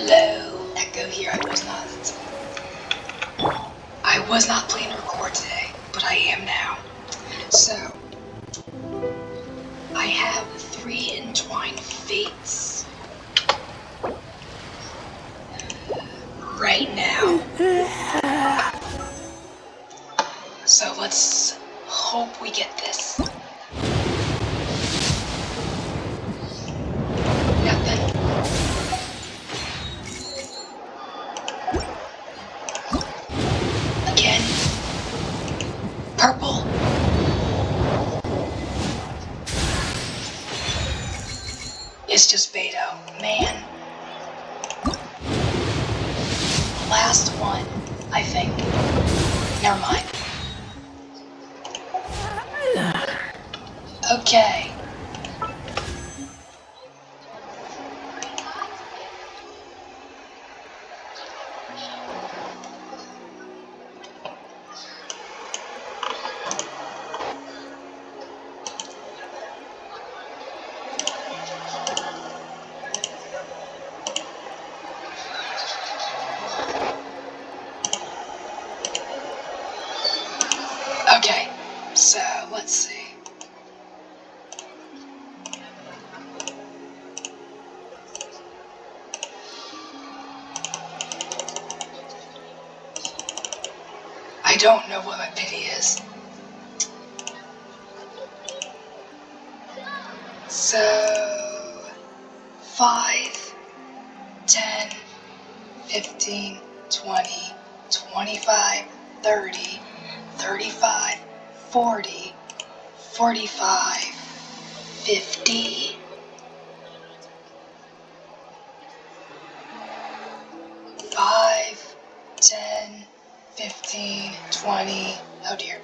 Hello, Echo here. I was not planning to record today, but I am now. So, I have 3 entwined fates right now. So let's hope we get this. Nothing. Again. Purple. It's just Beto. Man. Last one, I think. Never mind. Okay. Okay, so let's see. I don't know what my pity is. So 5, 10, 15, 20, 25, 30, 35, 40, 45, 50, 5, 10, 15, 20, oh dear.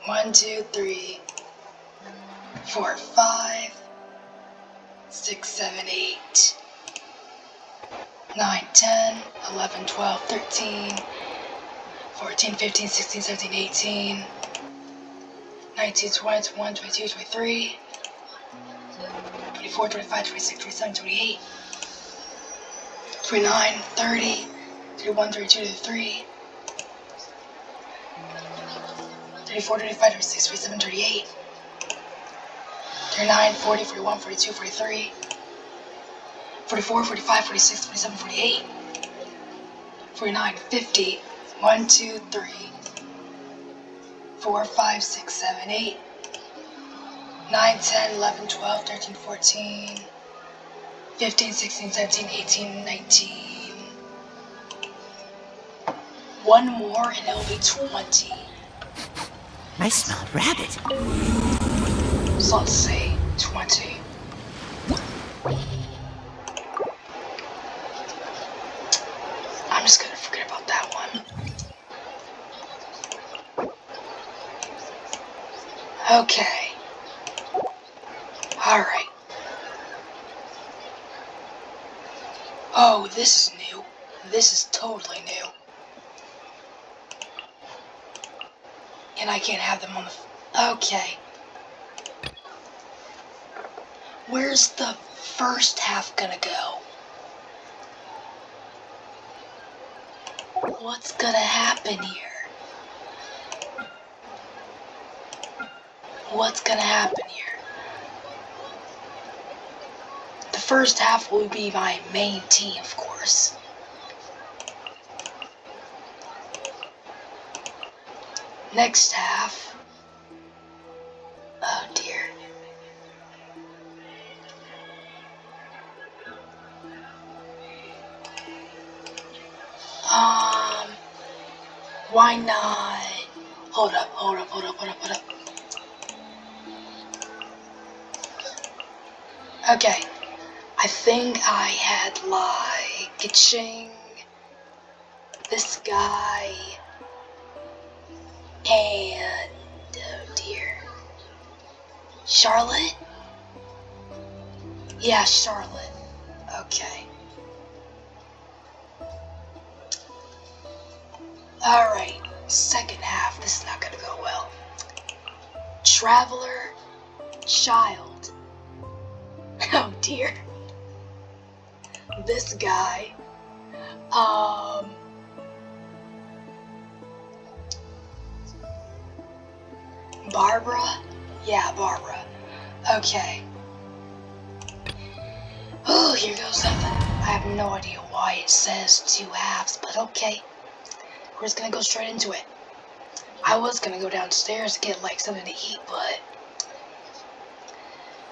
1, 2, 3, 4, 5, 6, 7, 8, 9, 10, 11, 12, 13, 14, 15, 16, 17, 18, 19, 20, 21, 22, 23, 24, 25, 26, 27, 28, 29, 30, 31, 32, 33, 34, 35, 36, 37, 38, 39, 40, 41, 42, 43, 44, 45, 46, 47, 48, 49, 50, 1, 2, 3, 4, 5, 6, 7, 8, 9, 10, 11, 12, 13, 14, 15, 16, 17, 18, 19. One more and it'll be 20. I smell rabbit. So let's see, 20. I'm just gonna forget about that one. Okay. Alright. Oh, this is new. This is totally new. And I can't have them on the... Okay. Where's the first half gonna go? What's gonna happen here? What's gonna happen here? The first half will be my main team, of course. Next half... Oh dear. Why not? Hold up. Okay, I think I had like Genshin, this guy, and oh dear, Charlotte? Yeah, Charlotte. Okay. Alright, second half, this is not gonna go well. Traveler, Child. Oh dear. this guy. Barbara? Yeah, Barbara. Okay. Oh, here goes nothing. I have no idea why it says 2 halves, but okay. We're just gonna go straight into it. I was gonna go downstairs to get like something to eat, but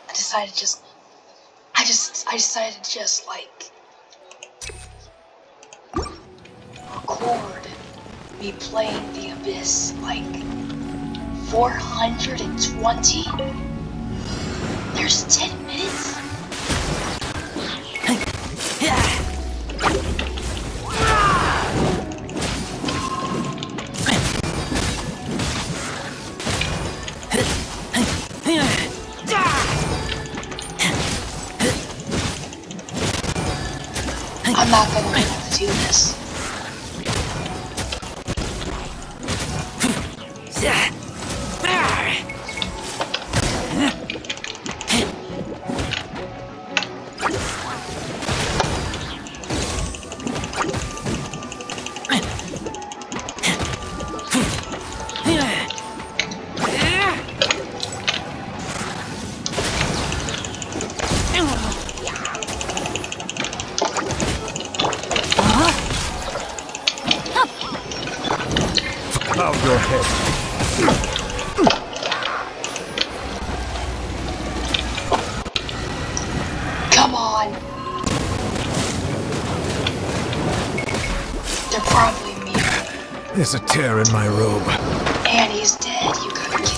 I decided to just like record me playing the Abyss like 420? There's 10 minutes? I'm not gonna be able to do this. Bow your head. Come on. They're probably immune. There's a tear in my robe. And he's dead. You gotta kill me.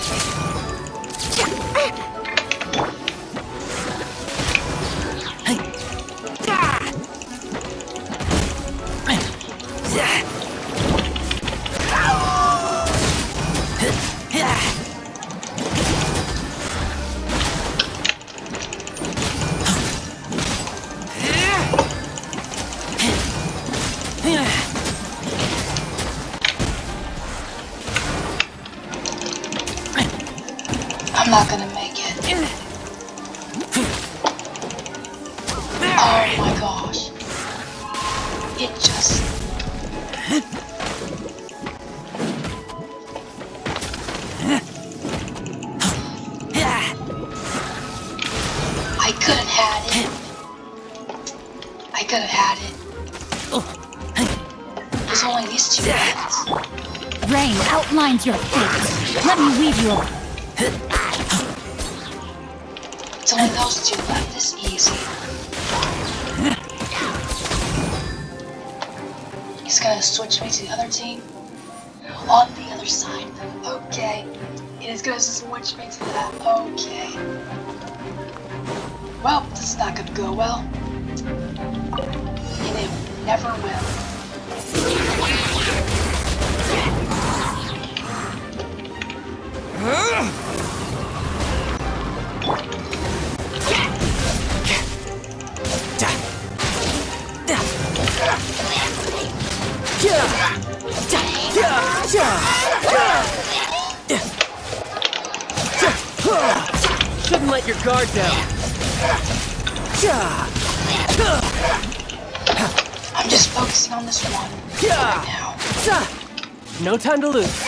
I'm not gonna make it. Oh my gosh. It just... I could have had it. I could have had it. There's only these 2 left. Rain outlines your fate. Let me weave you up. It's only those 2 left. This easy. He's gonna switch me to the other team. On the other side. Okay. It is gonna switch me to that. Okay. Well, this is not gonna go well. And it never will. Shouldn't let your guard down. I'm just focusing on this one right now. No time to lose. I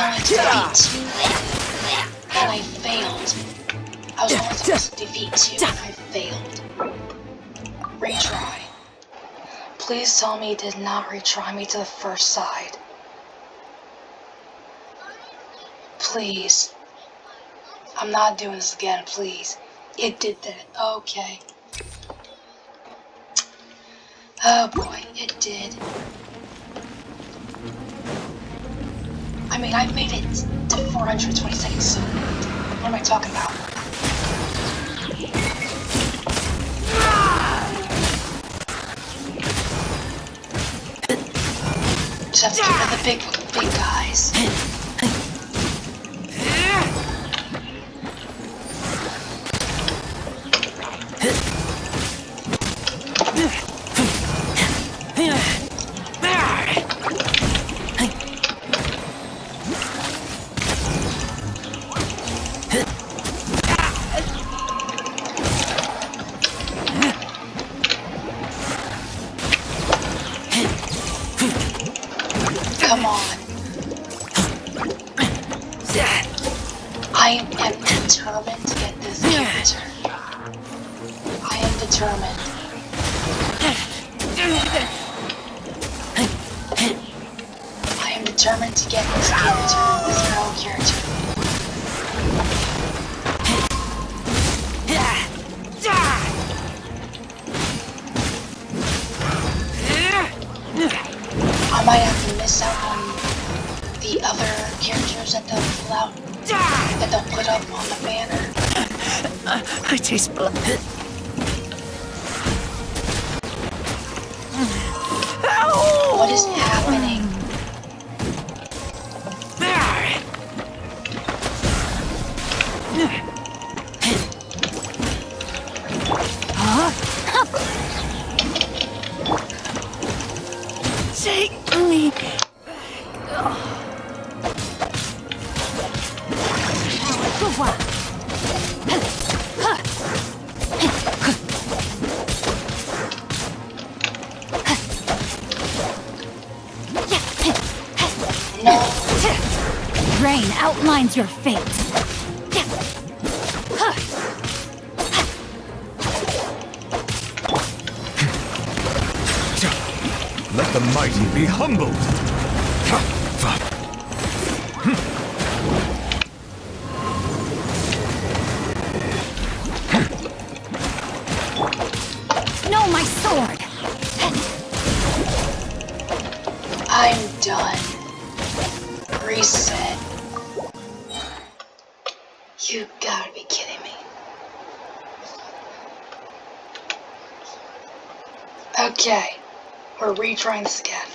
only defeat 2 and I failed. I was only supposed to defeat 2 and I failed. Retry. Please tell me it did not retry me to the first side. Please. I'm not doing this again, please. It did that. Okay. Oh boy, it did. I mean, I made it to 420 seconds, so what am I talking about? Just have to get rid of the big guys. Come on. I am determined to get this character. I am determined. I am determined to get this character, this girl character. I might have to miss out on the other characters that they'll pull out, that they'll put up on the banner. I taste blood. What is happening? Take me. No. Rain outlines your fate. Let the mighty be humbled. No, my sword. I'm done. Reset. You gotta be kidding me. Okay, we're retrying this again.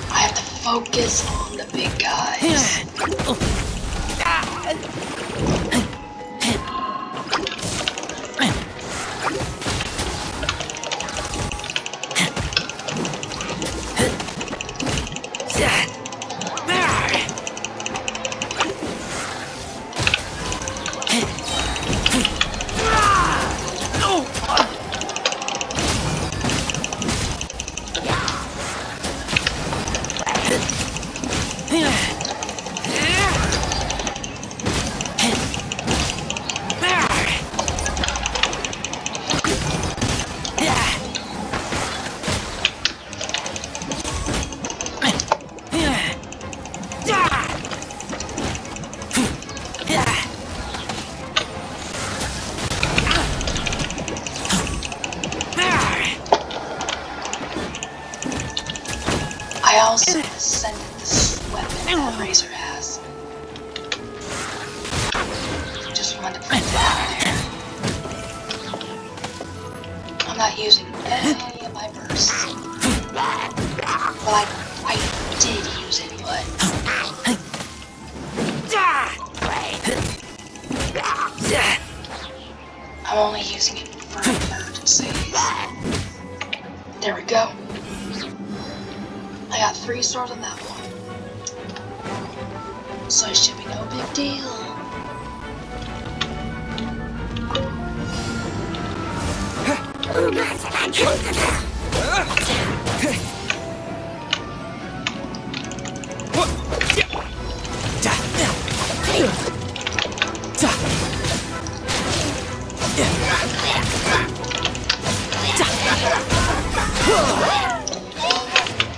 I have to focus on the big guys. I also ascended this weapon that Razor has. Just wanted to put that out there. I'm not using any of my bursts. Well, I did use it, but... I'm only using it for emergencies. There we go. I got 3 stars on that one. So it should be no big deal.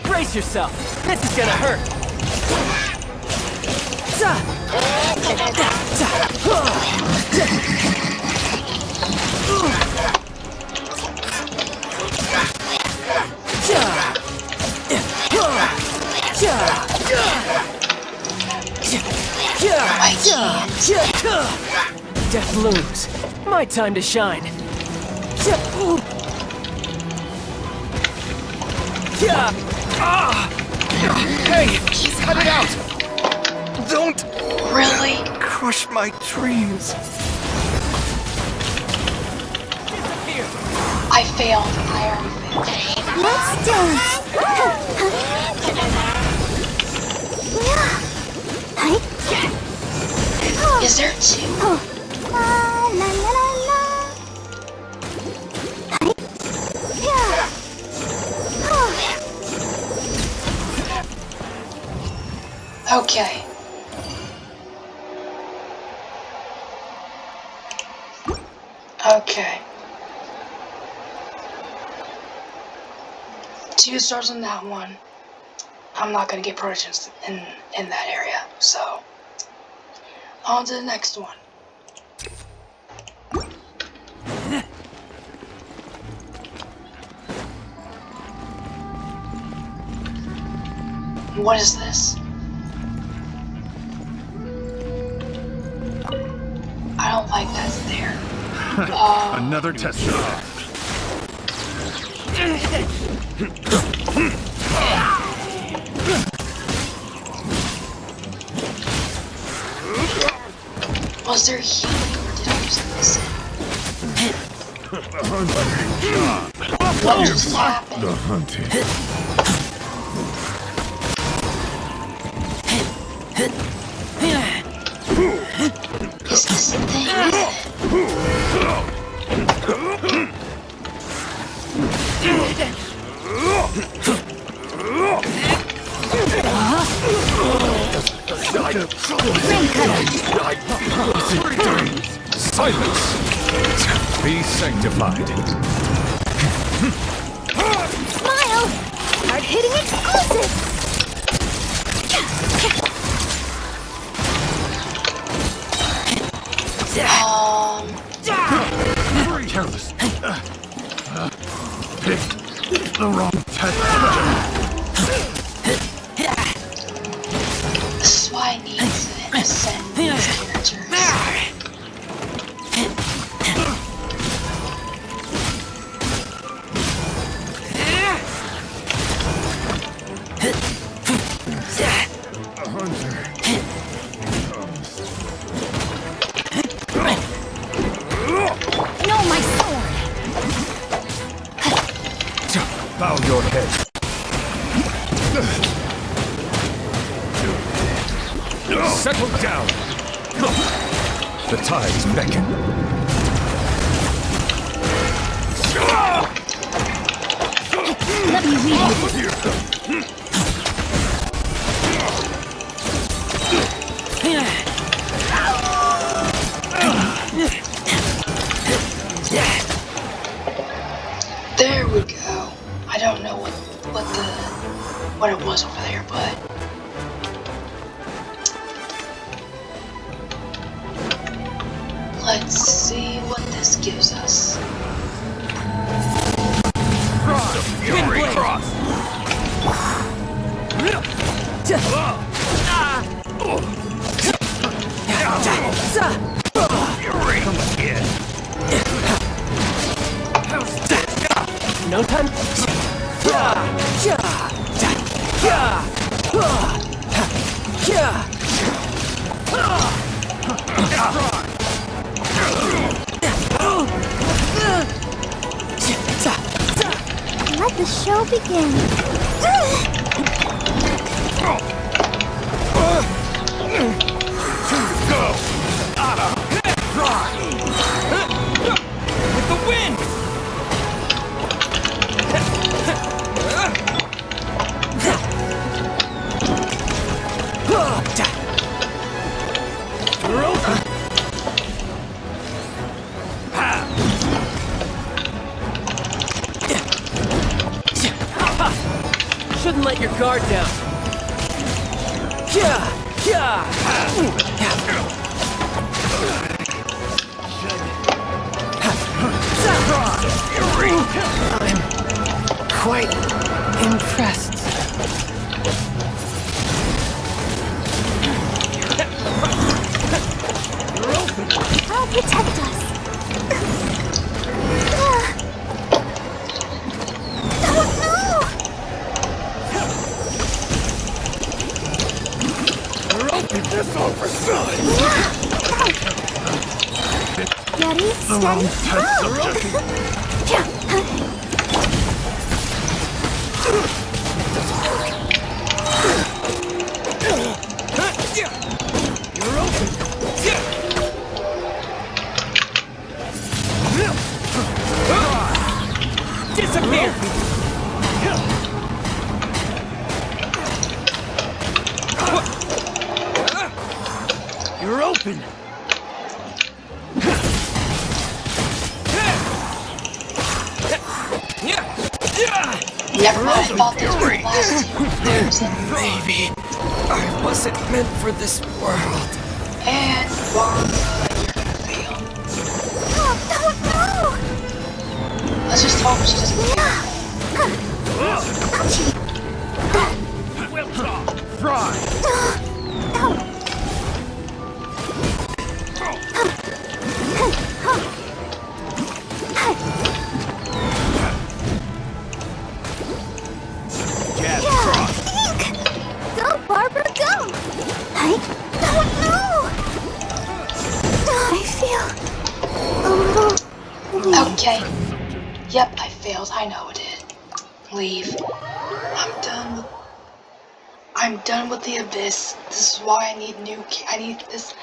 Brace yourself. This is gonna hurt. I Death looms. My time to shine. Hey, cut it out! Don't Really? Crush my dreams. I failed. I already failed. Let's dance. Is there two? La la la la. Okay. Okay. 2 stars on that one. I'm not gonna get promotions in that area, so on to the next one. What is this? I don't like that's there. Another test shot. Was there healing or did I just miss it? What just happened? The hunted. Is this the thing? Silence. Be sanctified. Smile. Hard-hitting exclusive. Careless. Picked the wrong test. This is why I need to ascend these characters. No, my sword. Bow your head. Settle down. The tides beckon. Let me read you. There we go. I don't know what it was over there, but let's see what this gives us. Fury cross. Fury again. No time. Let the show begin. Go. With the wind. Shouldn't let your guard down. I'm quite impressed. This all for sun! Ready, steady, You're open! Disappear! You're open! Never mind, I thought this was the last two. There's a Maybe I wasn't meant for this world. and Barbara, you're gonna fail. no! Let's just hope she doesn't care. Well done! Fry! Jab cross! Go, Barbara, go! I don't know! I feel a little weak. Okay. Yep, I failed. I know it did. Leave. I'm done with the abyss. This is why I need I need this.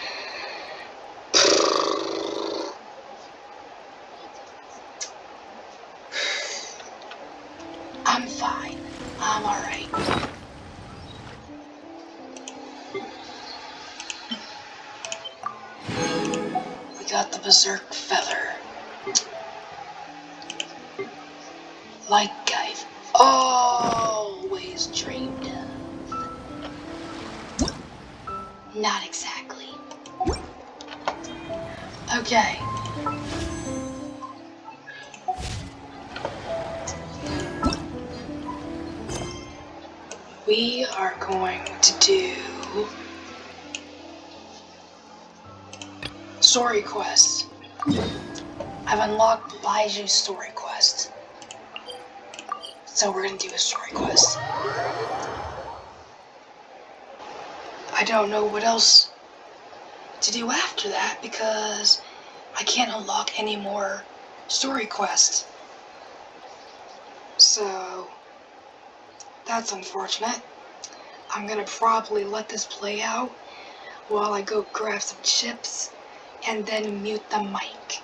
I'm fine. I'm alright. We got the berserk feather. Like I've always dreamed of. Not exactly. Okay. We are going to do story quest. I've unlocked Baiju's story quest. So we're gonna do a story quest. I don't know what else to do after that because I can't unlock any more story quests. So that's unfortunate. I'm gonna probably let this play out while I go grab some chips and then mute the mic.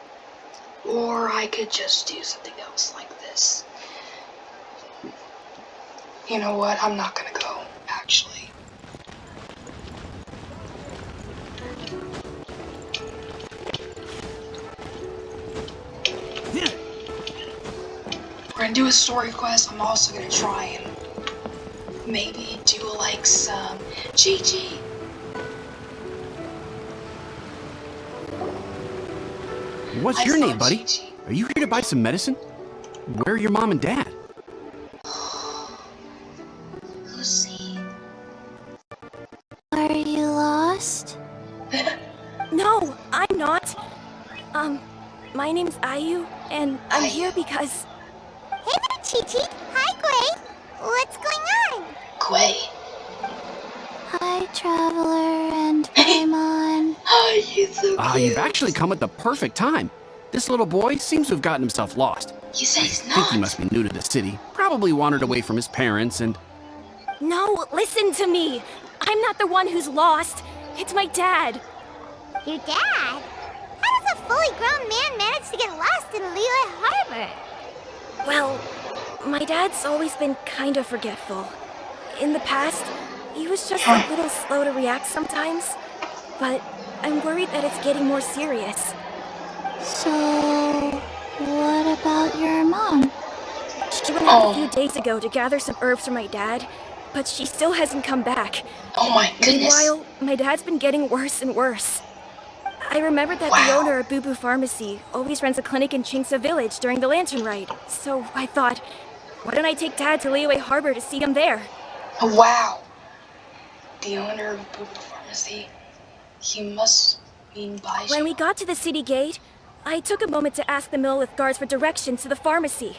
Or I could just do something else like this. You know what? I'm not gonna go, actually. We're gonna do a story quest. I'm also gonna try and maybe do like some GG. What's your name, buddy? Are you here to buy some medicine? Where are your mom and dad? Lucy. Are you lost? No, I'm not. My name's Ayu, and I'm here because... Hey there, Chi-Chi. Hi, Gray. What's going on? Quay. Hi, Traveler and Paimon. Oh, you're so cute. You've actually come at the perfect time. This little boy seems to have gotten himself lost. You say he's I think he not. must be new to the city. Probably wandered away from his parents and... No, listen to me. I'm not the one who's lost. It's my dad. Your dad? How does a fully grown man manage to get lost in Liyue Harbor? Well, my dad's always been kind of forgetful. In the past, he was just a little slow to react sometimes. But I'm worried that it's getting more serious. So, what about your mom? She went out a few days ago to gather some herbs for my dad, but she still hasn't come back. Oh my goodness. Meanwhile, my dad's been getting worse and worse. I remembered that the owner of Boo Boo Pharmacy always runs a clinic in Chingsa Village during the Lantern Ride, so I thought, why don't I take Dad to Liyue Harbor to see him there? Oh, wow. The owner of Boo Boo Pharmacy. He must mean Baiju. When we got to the city gate, I took a moment to ask the Millith guards for directions to the pharmacy.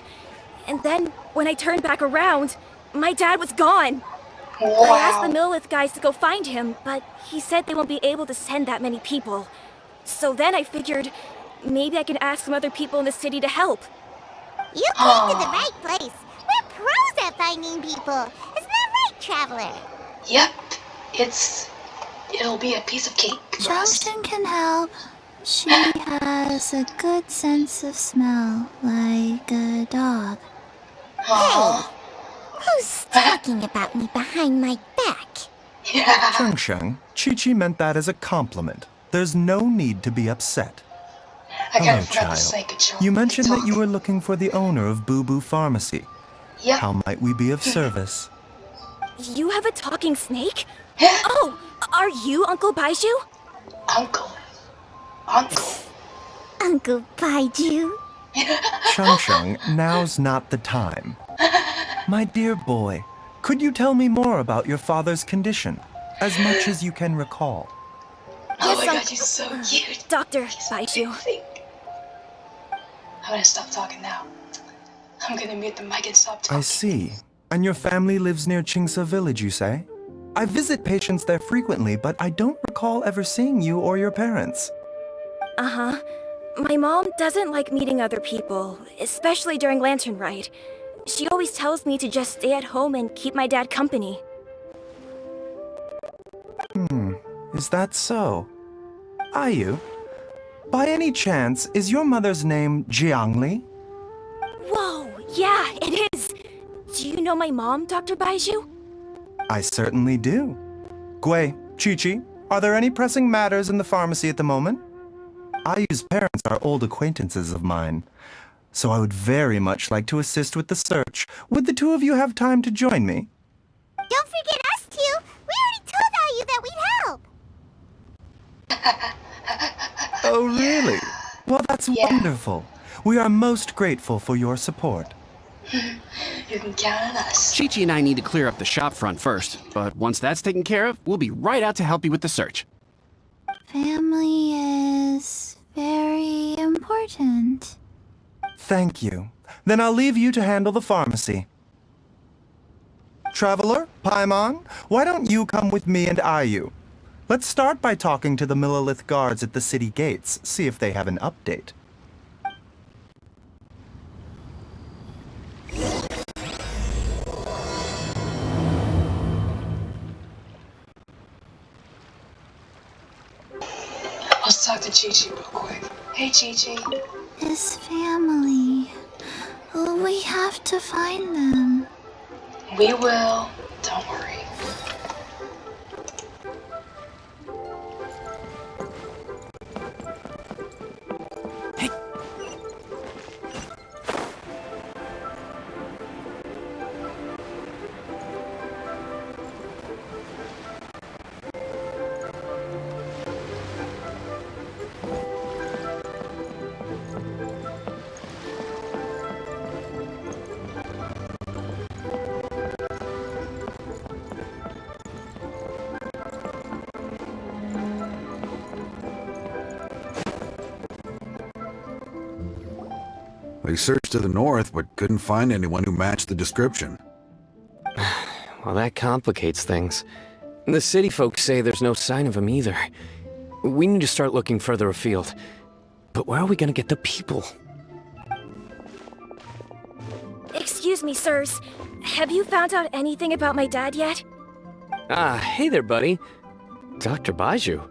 And then, when I turned back around, my dad was gone. I asked the Wow. Millith guys to go find him, but he said they won't be able to send that many people. So then I figured maybe I could ask some other people in the city to help. You came to the right place. We're pros at finding people. Isn't that right, Traveler? Yep. It'll be a piece of cake for us. Charleston can help. She has a good sense of smell, like a dog. Aw. Who's talking about me behind my back? Yeah. Sheng, Chi-Chi meant that as a compliment. There's no need to be upset. I kind Hello, of forgot the child. snake control. You mentioned that you Talk. were looking for the owner of Boo Boo Pharmacy. Yep. How might we be of service? You have a talking snake? Yeah. Oh, are you Uncle Baiju? Uncle. Uncle Baiju. Sheng, now's not the time. My dear boy, could you tell me more about your father's condition? As much as you can recall. Oh my Yes, god, he's so cute. Dr. He's Baiju. amazing. I'm gonna stop talking now. I'm gonna mute the mic and stop talking. I see. And your family lives near Chingsa Village, you say? I visit patients there frequently, but I don't recall ever seeing you or your parents. Uh-huh. My mom doesn't like meeting other people, especially during Lantern Rite. She always tells me to just stay at home and keep my dad company. Is that so? Ayu, by any chance, is your mother's name Jiangli? Whoa, yeah, it is. Do you know my mom, Dr. Baiju? I certainly do. Gui, Chi-Chi, are there any pressing matters in the pharmacy at the moment? Ayu's parents are old acquaintances of mine, so I would very much like to assist with the search. Would the two of you have time to join me? Don't forget us two. We already told Ayu that we'd help. Oh, really? Well, that's Yeah. wonderful. We are most grateful for your support. You can count on us. Chi-Chi and I need to clear up the shop front first, but once that's taken care of, we'll be right out to help you with the search. Family is very important. Thank you. Then I'll leave you to handle the pharmacy. Traveler, Paimon, why don't you come with me and Ayu? Let's start by talking to the Millilith guards at the city gates, see if they have an update. Let's talk to Chi-Chi real quick. Hey, Chi-Chi. His family. We have to find them. We will. Don't worry. They searched to the north, but couldn't find anyone who matched the description. Well, that complicates things. The city folks say there's no sign of him either. We need to start looking further afield. But where are we gonna get the people? Excuse me, sirs. Have you found out anything about my dad yet? Ah, hey there, buddy. Dr. Baiju.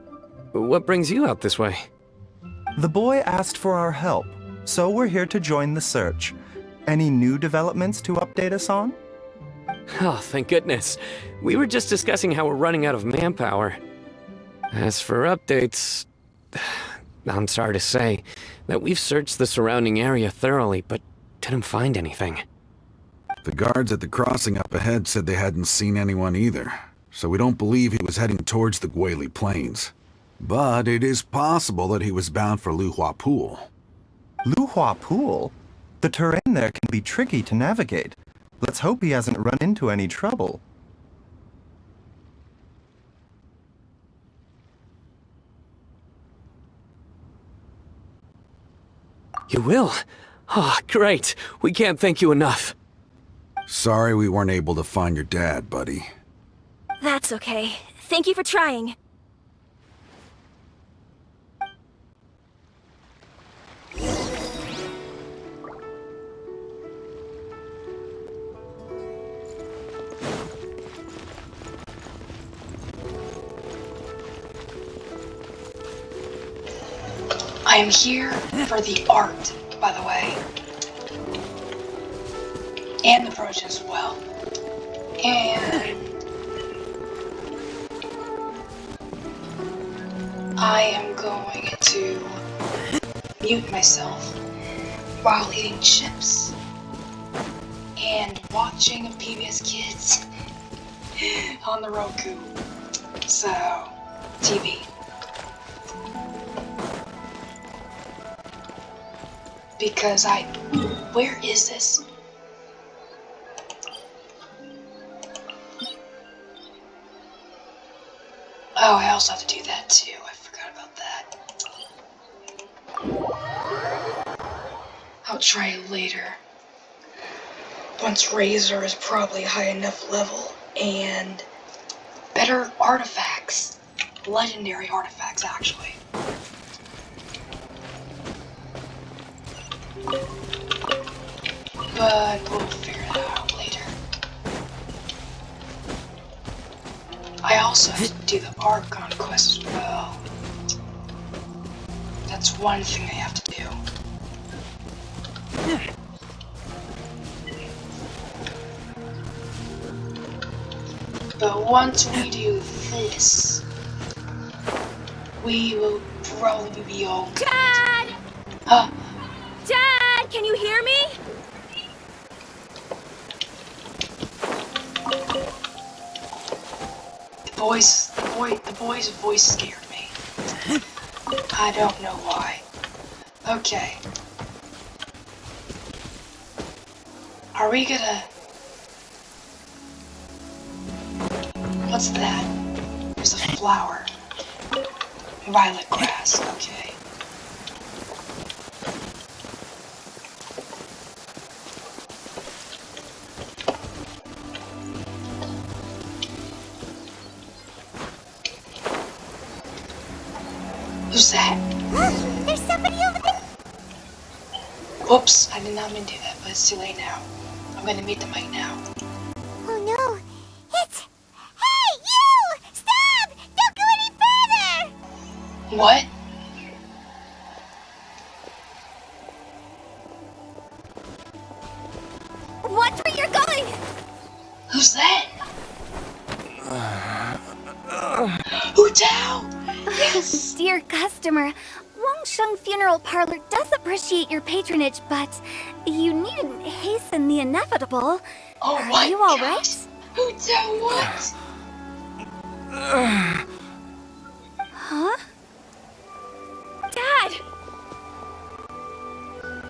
What brings you out this way? The boy asked for our help, so we're here to join the search. Any new developments to update us on? Oh, thank goodness. We were just discussing how we're running out of manpower. As for updates, I'm sorry to say that we've searched the surrounding area thoroughly, but didn't find anything. The guards at the crossing up ahead said they hadn't seen anyone either, so we don't believe he was heading towards the Guili Plains. But it is possible that he was bound for Luhua Pool. Luhua Pool? The terrain there can be tricky to navigate. Let's hope he hasn't run into any trouble. You will? Oh, great. We can't thank you enough. Sorry we weren't able to find your dad, buddy. That's okay. Thank you for trying. I am here for the art, by the way. And the brooch as well. And I am going to mute myself while eating chips and watching PBS Kids on the Roku. So, TV. Because where is this? Oh, I also have to do that too. I forgot about that. I'll try it later. Once Razor is probably high enough level and better artifacts. Legendary artifacts, actually. But we'll figure that out later. I also have to do the Archon quest as well. That's one thing I have to do. But once we do this, we will probably be okay. Dad! Huh? Dad, can you hear me? The boy's voice scared me. I don't know why. Okay. Are we gonna... What's that? There's a flower. Violet grass, okay. Who's that? There's somebody over there. Whoops, I did not mean to do that, but it's too late now. I'm gonna meet them right now. Oh no. It's... Hey, you! Stop! Don't go any further! What? Watch where you're going! Who's that? Hu Tao! Yes! Dear customer, Wangsheng Funeral Parlor does appreciate your patronage, but you needn't hasten the inevitable. Oh Are my you all gosh. right? Hu Tao, what? Huh? Dad!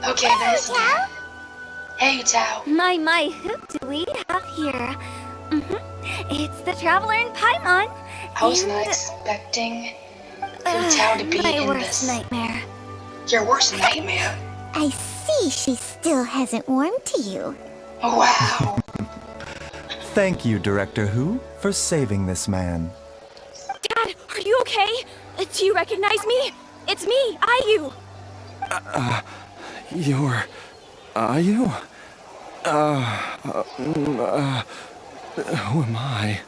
Okay, that's that. Hey, Hu Tao. My, who do we have here? It's the Traveler in Paimon. I was not and, expecting Hu Tao to be my in worst this. nightmare. Your worst nightmare? I see she still hasn't warmed to you. Oh, wow. Thank you, Director Who, for saving this man. Dad, are you okay? Do you recognize me? It's me, Ayu. You're... Ayu? Who am I?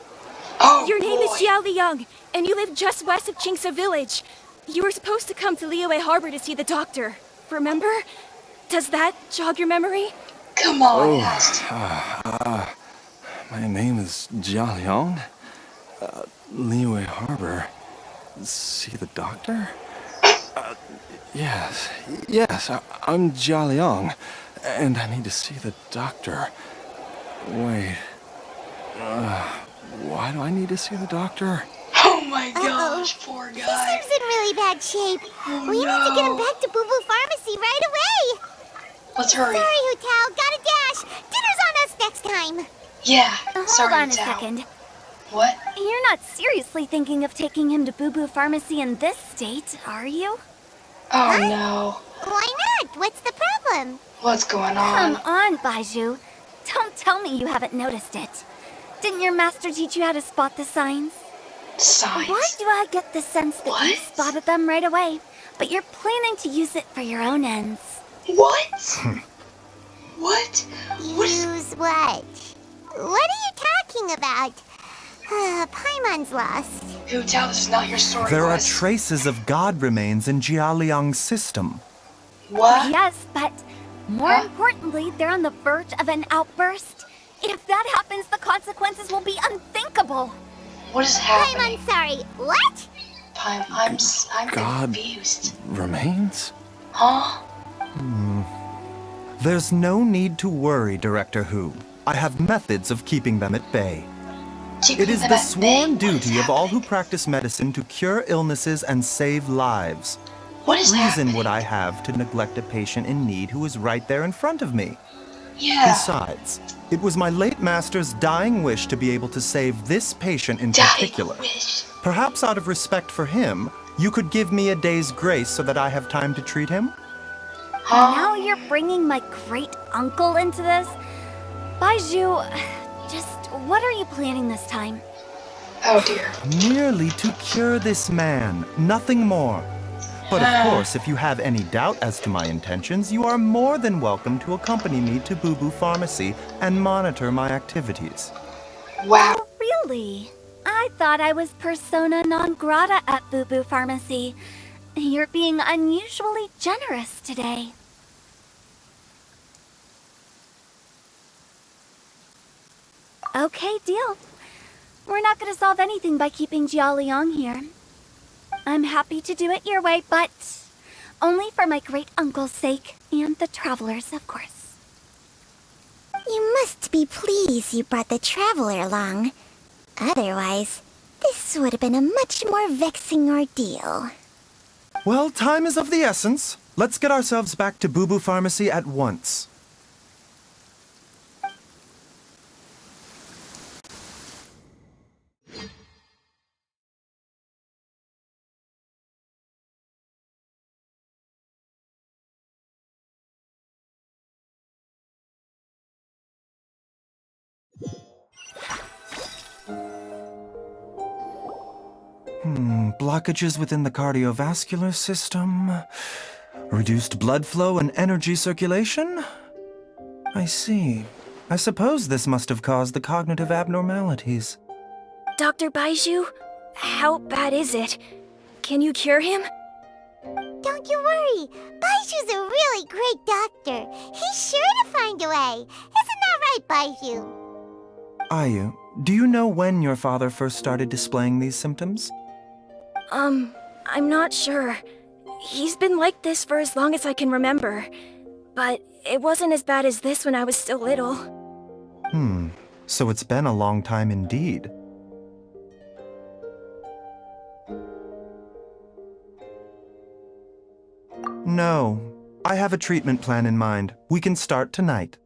Oh, Your name is boy. Xiao Liang, and you live just west of Qingce Village. You were supposed to come to Liyue Harbor to see the doctor. Remember? Does that jog your memory? Come on, yes. My name is Jia Liang. Liyue Harbor. See the doctor? Yes, I'm Jia Liang, and I need to see the doctor. Wait, why do I need to see the doctor? Oh my gosh, poor He guy. seems in really bad shape. Oh, We need to get him no. back to Boo Boo Pharmacy right away. Let's hurry. Sorry, Hu Tao. Gotta dash. Dinner's on us next time. Yeah, Hold sorry, on Hu a Tao. second. What? You're not seriously thinking of taking him to Boo Boo Pharmacy in this state, are you? Oh no. Why not? What's the problem? What's going Come on? on, Baiju. Don't tell me you haven't noticed it. Didn't your master teach you how to spot the signs? Signs. Why do I get the sense that you What? spotted them right away, but you're planning to use it for your own ends? What? What? Use what? What are you talking about? Paimon's lost. Hu Tao, this is not your story, There are Wes. traces of god remains in Jialiang's system. What? Yes, but more importantly, they're on the verge of an outburst. If that happens, the consequences will be unthinkable. What is happening? Paimon, sorry. What? I'm God confused. remains? Huh? There's no need to worry, Director Hu. I have methods of keeping them at bay. Keeping It is them the at sworn bay? What is duty of all who happening? practice medicine to cure illnesses and save lives. What is reason happening? would I have to neglect a patient in need who is right there in front of me? Yeah. Besides, it was my late master's dying wish to be able to save this patient in Dying particular. wish. Perhaps out of respect for him, you could give me a day's grace so that I have time to treat him? Huh? Now you're bringing my great uncle into this? Baiju, just what are you planning this time? Oh dear. Merely to cure this man, nothing more. But of course, if you have any doubt as to my intentions, you are more than welcome to accompany me to Boo Boo Pharmacy and monitor my activities. Wow. Oh, really? I thought I was persona non grata at Boo Boo Pharmacy. You're being unusually generous today. Okay, deal. We're not gonna solve anything by keeping Jialiang here. I'm happy to do it your way, but only for my great uncle's sake and the travelers, of course. You must be pleased you brought the traveler along. Otherwise, this would have been a much more vexing ordeal. Well, time is of the essence. Let's get ourselves back to Boo Boo Pharmacy at once. Blockages within the cardiovascular system, reduced blood flow and energy circulation? I see. I suppose this must have caused the cognitive abnormalities. Dr. Baiju, how bad is it? Can you cure him? Don't you worry. Baiju's a really great doctor. He's sure to find a way. Isn't that right, Baiju? Ayu, do you know when your father first started displaying these symptoms? I'm not sure. He's been like this for as long as I can remember. But it wasn't as bad as this when I was still little. So it's been a long time indeed. No, I have a treatment plan in mind. We can start tonight.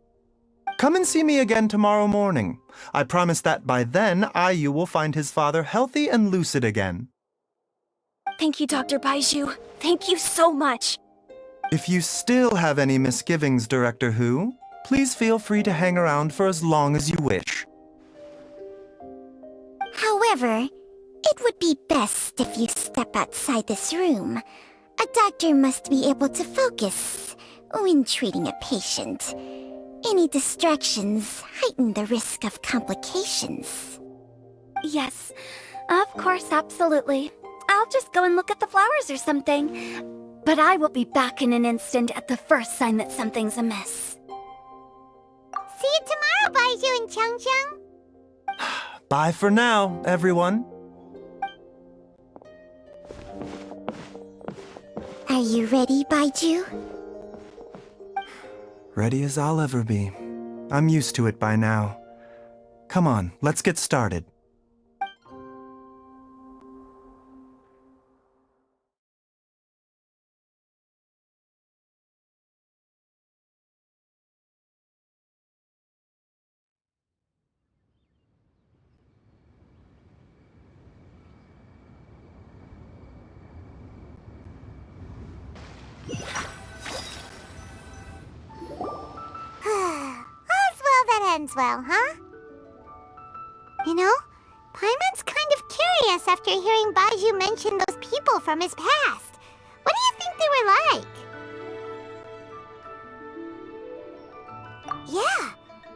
Come and see me again tomorrow morning. I promise that by then, Ayu will find his father healthy and lucid again. Thank you, Dr. Baiju. Thank you so much. If you still have any misgivings, Director Hu, please feel free to hang around for as long as you wish. However, it would be best if you step outside this room. A doctor must be able to focus when treating a patient. Any distractions heighten the risk of complications. Yes, of course, absolutely. I'll just go and look at the flowers or something. But I will be back in an instant at the first sign that something's amiss. See you tomorrow, Baiju and Changcheng. Bye for now, everyone. Are you ready, Baiju? Ready as I'll ever be. I'm used to it by now. Come on, let's get started. All's well that ends well, huh? know, Paimon's kind of curious after hearing Baizhu mention those people from his past. What do you think they were like? Yeah,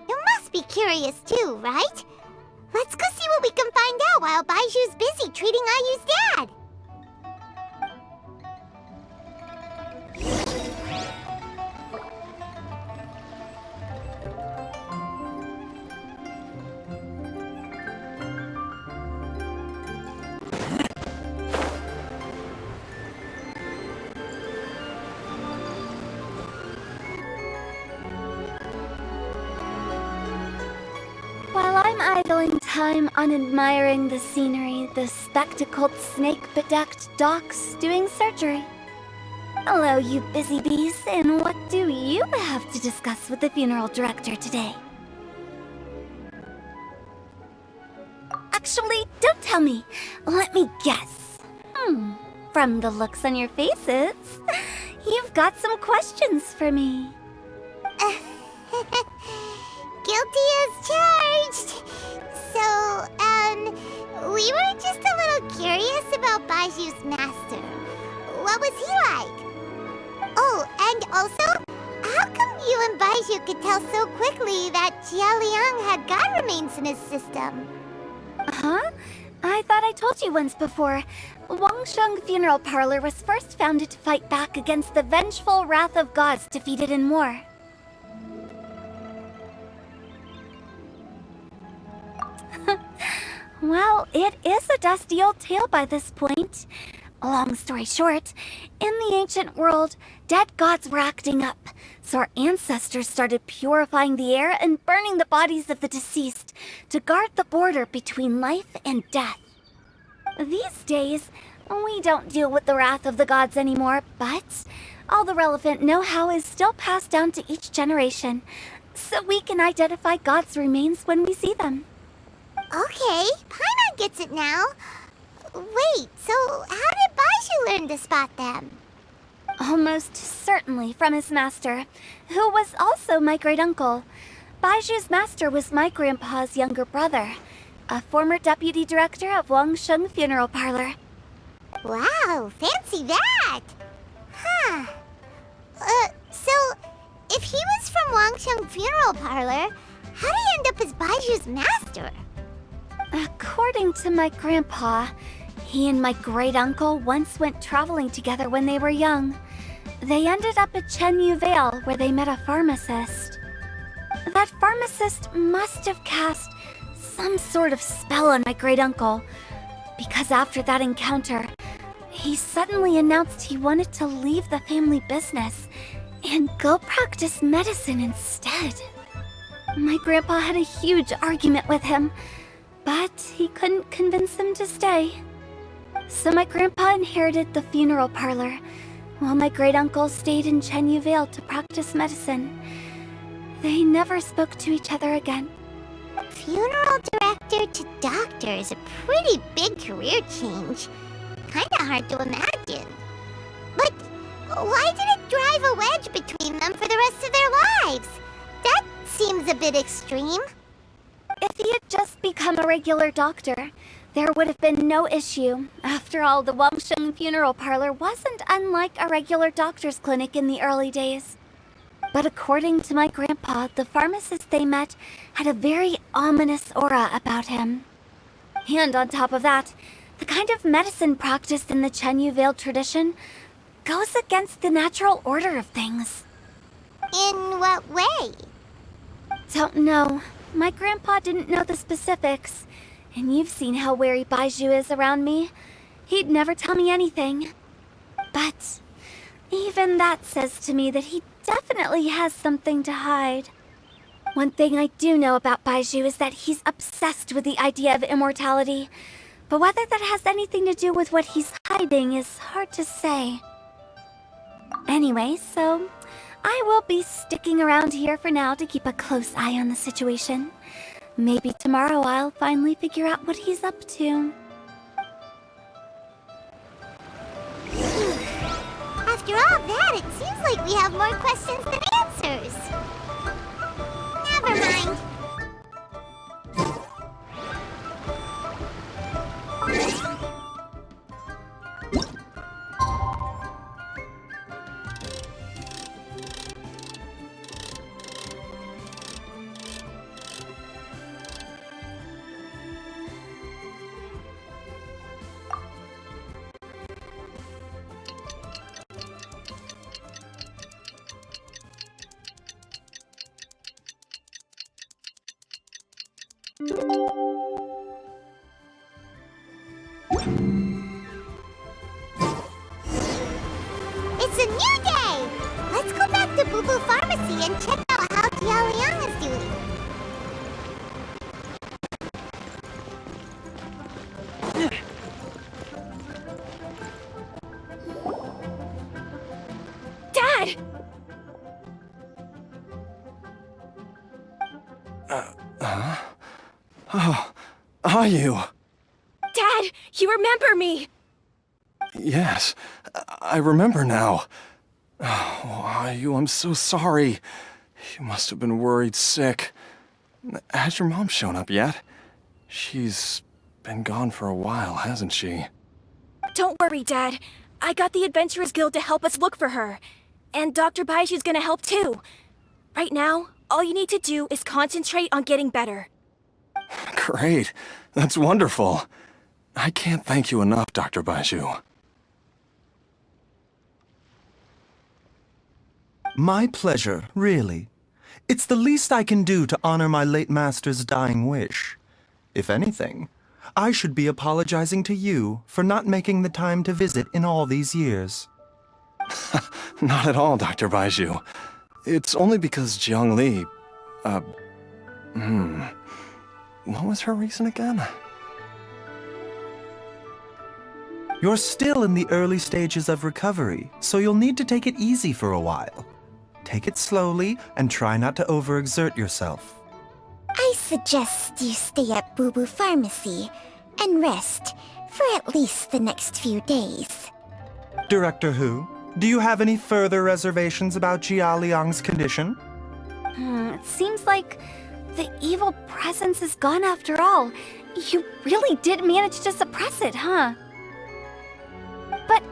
you must be curious too, right? Let's go see what we can find out while Baizhu's busy treating Ayu's dad. While I'm idling time on admiring the scenery, the spectacled snake-bedecked docks doing surgery. Hello, you busy bees, and what do you have to discuss with the funeral director today? Actually, don't tell me. Let me guess. From the looks on your faces, you've got some questions for me. Guilty as charged. So, we were just a little curious about Baiju's master. What was he like? Oh, and also, how come you and Baizhu could tell so quickly that Jialiang had god remains in his system? Huh? I thought I told you once before. Wangsheng Funeral Parlor was first founded to fight back against the vengeful wrath of gods defeated in war. Well, it is a dusty old tale by this point. Long story short, in the ancient world, dead gods were acting up, so our ancestors started purifying the air and burning the bodies of the deceased to guard the border between life and death. These days, we don't deal with the wrath of the gods anymore, but all the relevant know-how is still passed down to each generation, so we can identify gods' remains when we see them. Okay, Paimon gets it now. Wait, so how did Baizhu learn to spot them? Almost certainly from his master, who was also my great-uncle. Baiju's master was my grandpa's younger brother, a former deputy director of Wangsheng Funeral Parlor. Wow, fancy that! Huh. So, if he was from Wangsheng Funeral Parlor, how did he end up as Baiju's master? According to my grandpa, he and my great-uncle once went traveling together when they were young. They ended up at Chenyu Vale, where they met a pharmacist. That pharmacist must have cast some sort of spell on my great-uncle, because after that encounter, he suddenly announced he wanted to leave the family business and go practice medicine instead. My grandpa had a huge argument with him, but he couldn't convince him to stay. So my grandpa inherited the funeral parlor, while my great-uncle stayed in Chenyu Vale to practice medicine. They never spoke to each other again. Funeral director to doctor is a pretty big career change. Kinda hard to imagine. But why did it drive a wedge between them for the rest of their lives? That seems a bit extreme. If he had just become a regular doctor, there would have been no issue. After all, the Wangsheng Funeral Parlor wasn't unlike a regular doctor's clinic in the early days. But according to my grandpa, the pharmacist they met had a very ominous aura about him. And on top of that, the kind of medicine practiced in the Chenyu Vale tradition goes against the natural order of things. In what way? Don't know. My grandpa didn't know the specifics, and you've seen how wary Baizhu is around me. He'd never tell me anything. But even that says to me that he definitely has something to hide. One thing I do know about Baizhu is that he's obsessed with the idea of immortality, but whether that has anything to do with what he's hiding is hard to say. Anyway, so I will be sticking around here for now to keep a close eye on the situation. Maybe tomorrow I'll finally figure out what he's up to. After all that, it seems like we have more questions than answers. Never mind. It's a new day! Let's go back to Boo Boo Pharmacy and check out how Jiao is doing. Dad! Oh, are you? Dad, you remember me! Yes, I remember now. Oh, are you? I'm so sorry. You must have been worried sick. Has your mom shown up yet? She's been gone for a while, hasn't she? Don't worry, Dad. I got the Adventurers Guild to help us look for her. And Dr. Baishu's gonna help too. Right now, all you need to do is concentrate on getting better. Great. That's wonderful. I can't thank you enough, Dr. Baishu. My pleasure, really. It's the least I can do to honor my late master's dying wish. If anything, I should be apologizing to you for not making the time to visit in all these years. Not at all, Dr. Baishu. It's only because Jiang Li... What was her reason again? You're still in the early stages of recovery, so you'll need to take it easy for a while. Take it slowly and try not to overexert yourself. I suggest you stay at Boo Boo Pharmacy and rest for at least the next few days. Director Hu, do you have any further reservations about Jia Liang's condition? It seems like the evil presence is gone after all. You really did manage to suppress it, huh? But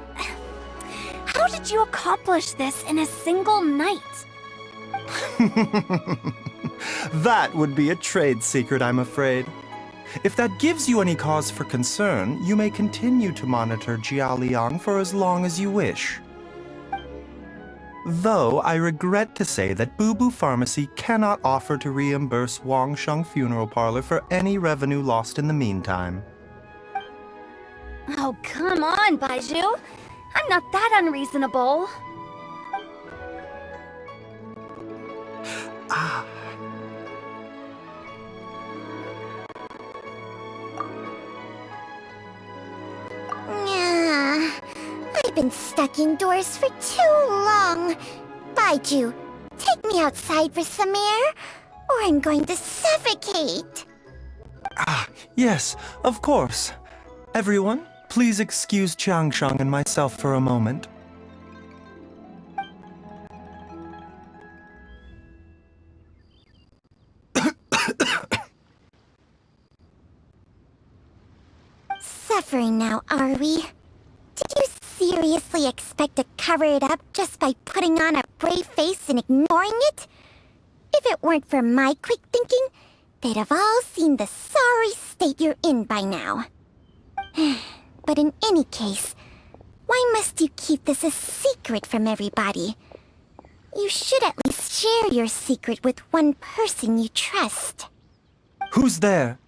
how did you accomplish this in a single night? That would be a trade secret, I'm afraid. If that gives you any cause for concern, you may continue to monitor Jia Liang for as long as you wish. Though I regret to say that Boo Boo Pharmacy cannot offer to reimburse Wang Sheng Funeral Parlor for any revenue lost in the meantime. Oh, come on, Baiju. I'm not that unreasonable. I've been stuck indoors for too long. Baiju, take me outside for some air, or I'm going to suffocate. Yes, of course. Everyone, please excuse Changsheng and myself for a moment. Suffering now, are we? Did you seriously expect to cover it up just by putting on a brave face and ignoring it? If it weren't for my quick thinking, they'd have all seen the sorry state you're in by now. But in any case, why must you keep this a secret from everybody? You should at least share your secret with one person you trust. Who's there?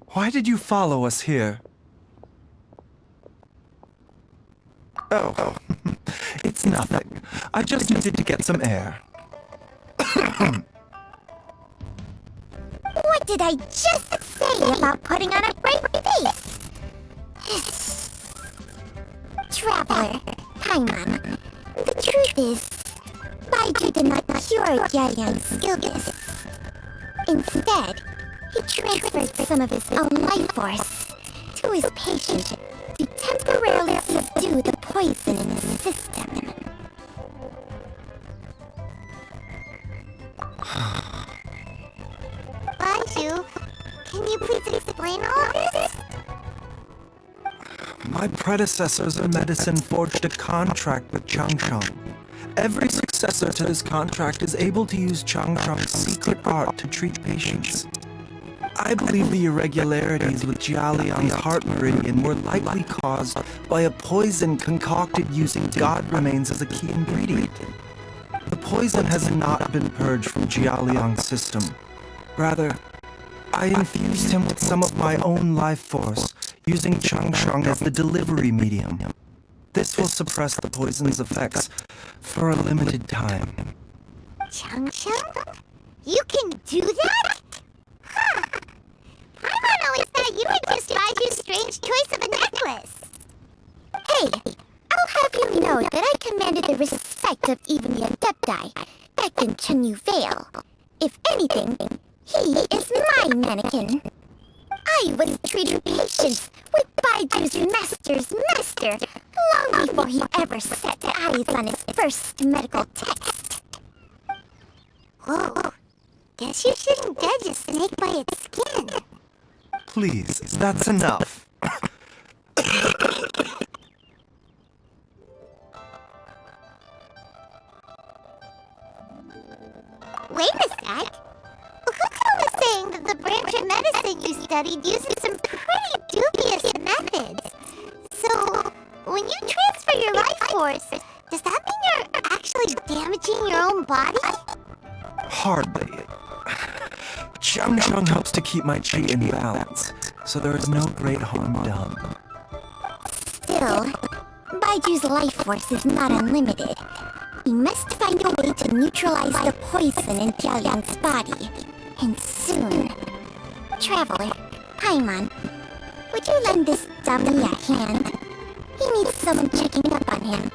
Why did you follow us here? Oh, it's nothing. I just needed to get some air. What did I just say about putting on a brave face? Traveler, Paimon, the truth is, Baiju did not cure Jiayang's illness. Instead, he transferred some of his own life force to his patient to temporarily subdue the poison in his system. Baiju, can you please explain all of this? My predecessors in medicine forged a contract with Changsheng. Every successor to this contract is able to use Changsheng's secret art to treat patients. I believe the irregularities with Jia Liang's heart meridian were likely caused by a poison concocted using god remains as a key ingredient. The poison has not been purged from Jia Liang's system. Rather, I infused him with some of my own life force, using Changsheng as the delivery medium. This will suppress the poison's effects for a limited time. Changsheng? You can do that? Huh. Paimon always thought you were just Raju's strange choice of a necklace. Hey, I'll have you know that I commanded the respect of even the Adepti back in Chenyu Vale. If anything, he is my mannequin. I was treating patients with Baiju's master's master long before he ever set eyes on his first medical text. Whoa, guess you shouldn't judge a snake by its skin. Please, that's enough. Wait a sec. Ukuko was saying that the branch of medicine you studied uses some pretty dubious methods. So, when you transfer your life force, does that mean you're actually damaging your own body? Hardly. Changsheng helps to keep my chi in balance, so there is no great harm done. Still, Baiju's life force is not unlimited. We must find a way to neutralize the poison in Jiaoyang's body. And soon. Traveler, Paimon, would you lend this dummy a hand? He needs someone checking up on him,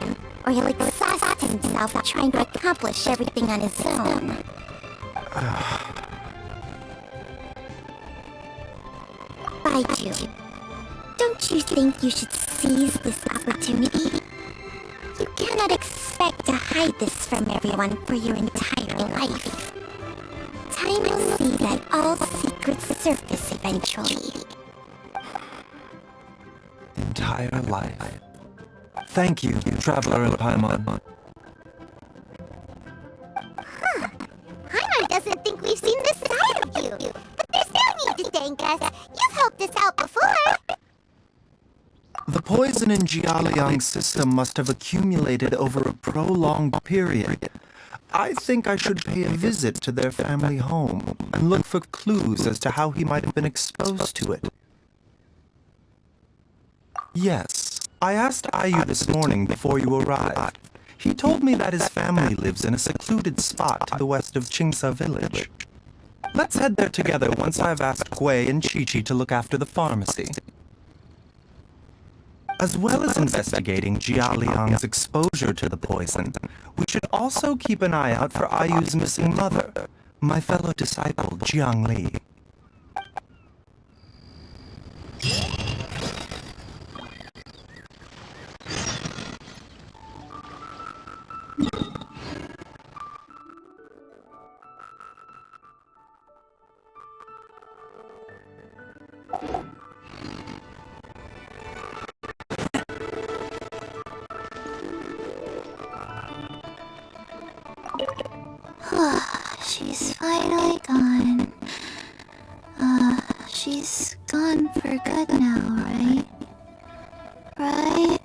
or he'll exhaust himself trying to accomplish everything on his own. Baiju, don't you think you should seize this opportunity? You cannot expect to hide this from everyone for your entire life. Time will see that all secrets surface eventually. Entire life. Thank you, Traveler and Paimon. Huh. Paimon doesn't think we've seen this side of you. But there's no need to thank us. You've helped us out before. The poison in Jialiang's system must have accumulated over a prolonged period. I think I should pay a visit to their family home and look for clues as to how he might have been exposed to it. Yes, I asked Ayu this morning before you arrived. He told me that his family lives in a secluded spot to the west of Qingsa village. Let's head there together once I've asked Gui and Chi-Chi to look after the pharmacy. As well as investigating Jialiang's exposure to the poison, we should also keep an eye out for Ayu's missing mother, my fellow disciple Jiang Li. She's finally gone. She's gone for good now, right? Right?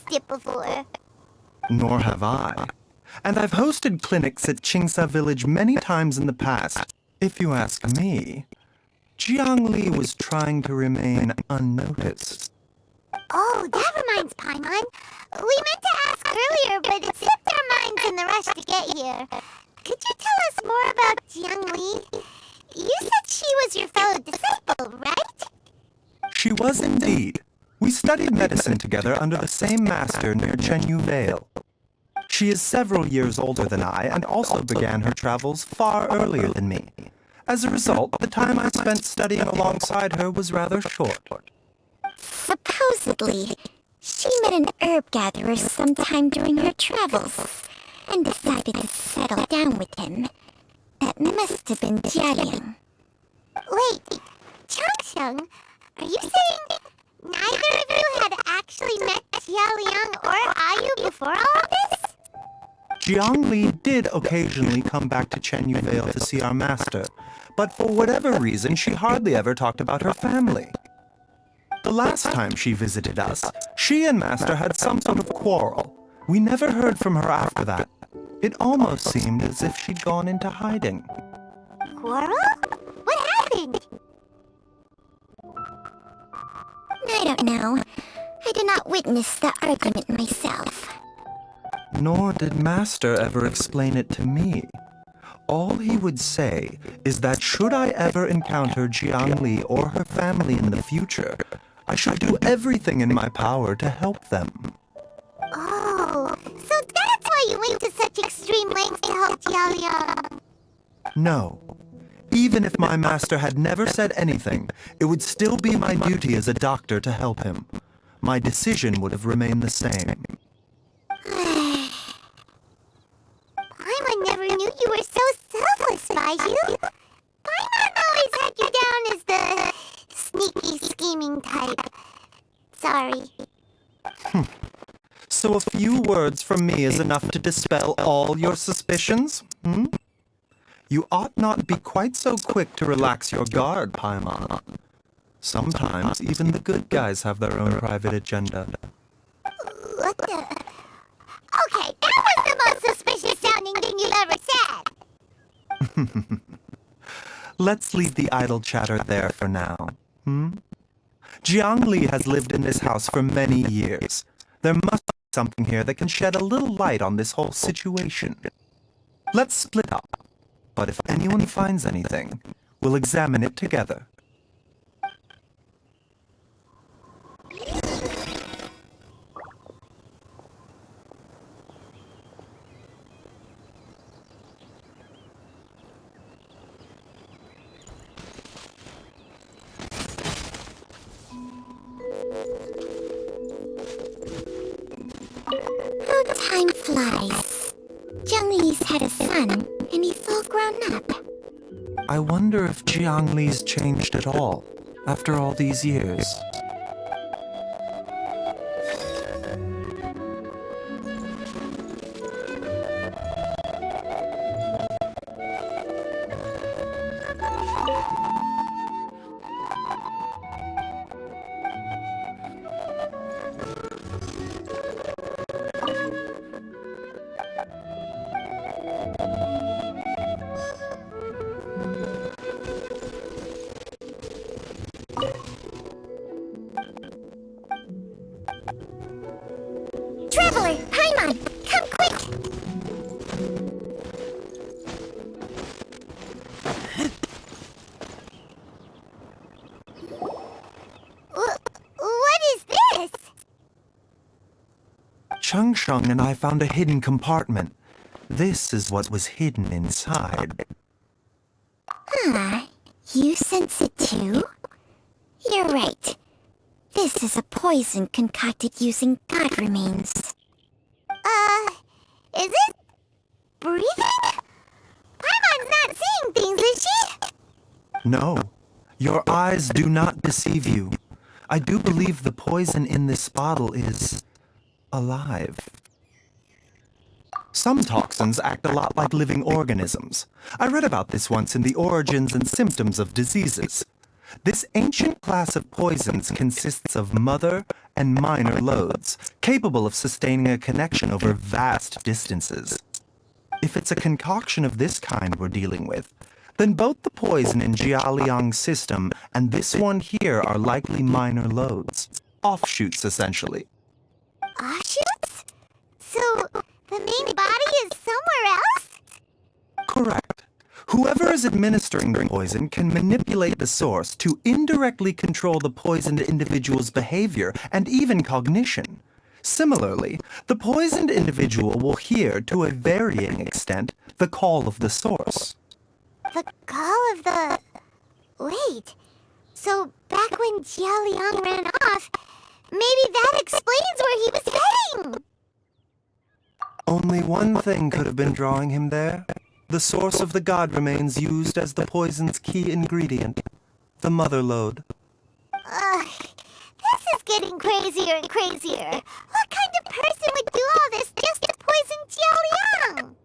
used it before. Nor have I. And I've hosted clinics at Qingsa Village many times in the past. If you ask me, Jiang Li was trying to remain unnoticed. Oh, that reminds Paimon. We meant to ask earlier, but it slipped our minds in the rush to get here. Could you tell us more about Jiang Li? You said she was your fellow disciple, right? She was indeed. We studied medicine together under the same master near Chenyu Vale. She is several years older than I and also began her travels far earlier than me. As a result, the time I spent studying alongside her was rather short. Supposedly, she met an herb gatherer sometime during her travels and decided to settle down with him. That must have been Jialing. Wait, Changsheng, are you saying neither of you had actually met Jialiang or Ayu before all of this? Jiang Li did occasionally come back to Chenyu Vale to see our master, but for whatever reason, she hardly ever talked about her family. The last time she visited us, she and Master had some sort of quarrel. We never heard from her after that. It almost seemed as if she'd gone into hiding. Quarrel? What happened? I don't know. I did not witness the argument myself. Nor did Master ever explain it to me. All he would say is that should I ever encounter Jiang Li or her family in the future, I should do everything in my power to help them. Oh, so that's why you went to such extreme lengths to help Jialiang. No. Even if my master had never said anything, it would still be my duty as a doctor to help him. My decision would have remained the same. Paimon never knew you were so selfless, Baiju. Paimon always had you down as the sneaky, scheming type. Sorry. So a few words from me is enough to dispel all your suspicions? You ought not be quite so quick to relax your guard, Paimon. Sometimes even the good guys have their own private agenda. What the? Okay, that was the most suspicious sounding thing you've ever said. Let's leave the idle chatter there for now. Jiang Li has lived in this house for many years. There must be something here that can shed a little light on this whole situation. Let's split up. But if anyone finds anything, we'll examine it together. How time flies. Jiang Li's had a son, and he's all grown up. I wonder if Jiang Li's changed at all, after all these years. Traveler, Paimon, come quick! What is this? Changsheng and I found a hidden compartment. This is what was hidden inside. You sense it too? You're right. This is a poison concocted using god remains. Is it breathing? Paimon's not seeing things, is she? No, your eyes do not deceive you. I do believe the poison in this bottle is alive. Some toxins act a lot like living organisms. I read about this once in the Origins and Symptoms of Diseases. This ancient class of poisons consists of mother and minor loads, capable of sustaining a connection over vast distances. If it's a concoction of this kind we're dealing with, then both the poison in Jialiang's system and this one here are likely minor loads. Offshoots, essentially. Offshoots? So, the main body is somewhere else? Correct. Whoever is administering the poison can manipulate the source to indirectly control the poisoned individual's behavior and even cognition. Similarly, the poisoned individual will hear, to a varying extent, the call of the source. The call of the... Wait. So, back when Jialiang ran off, maybe that explains where he was heading! Only one thing could have been drawing him there. The source of the god remains used as the poison's key ingredient, the mother lode. Ugh, this is getting crazier and crazier. What kind of person would do all this just to poison Jialiang?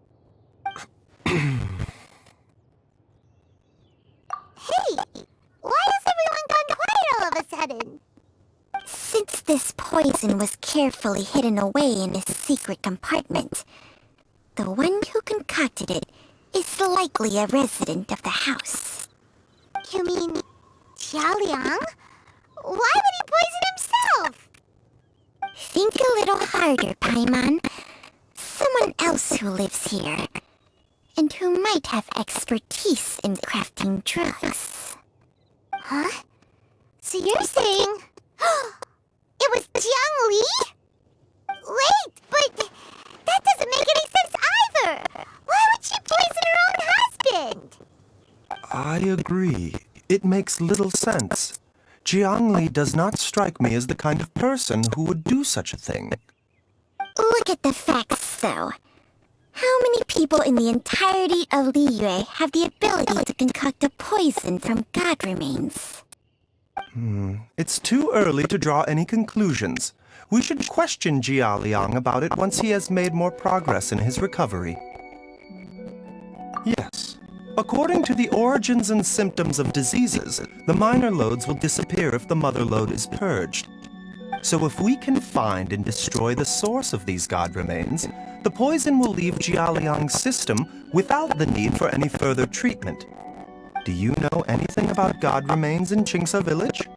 Hey, why has everyone gone quiet all of a sudden? Since this poison was carefully hidden away in a secret compartment, the one who concocted it is likely a resident of the house. You mean Jialiang? Why would he poison himself? Think a little harder, Paimon. Someone else who lives here, and who might have expertise in crafting drugs. Huh? So you're saying... it was Jiang Li? Wait, but that doesn't make any sense either! Why would she poison her own husband? I agree. It makes little sense. Jiang Li does not strike me as the kind of person who would do such a thing. Look at the facts, though. How many people in the entirety of Liyue have the ability to concoct a poison from god remains? It's too early to draw any conclusions. We should question Jialiang about it once he has made more progress in his recovery. Yes. According to the origins and symptoms of diseases, the minor loads will disappear if the mother lode is purged. So if we can find and destroy the source of these god remains, the poison will leave Jialiang's system without the need for any further treatment. Do you know anything about god remains in Qingce village?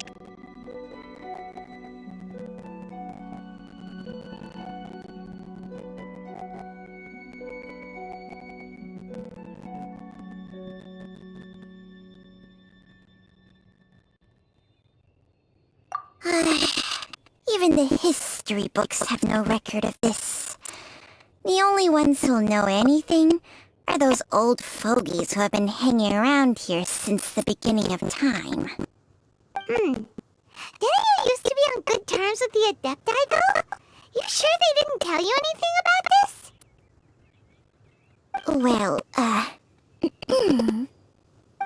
Even the history books have no record of this. The only ones who'll know anything are those old fogies who have been hanging around here since the beginning of time. Didn't you used to be on good terms with the Adepti, though? You sure they didn't tell you anything about this? Well,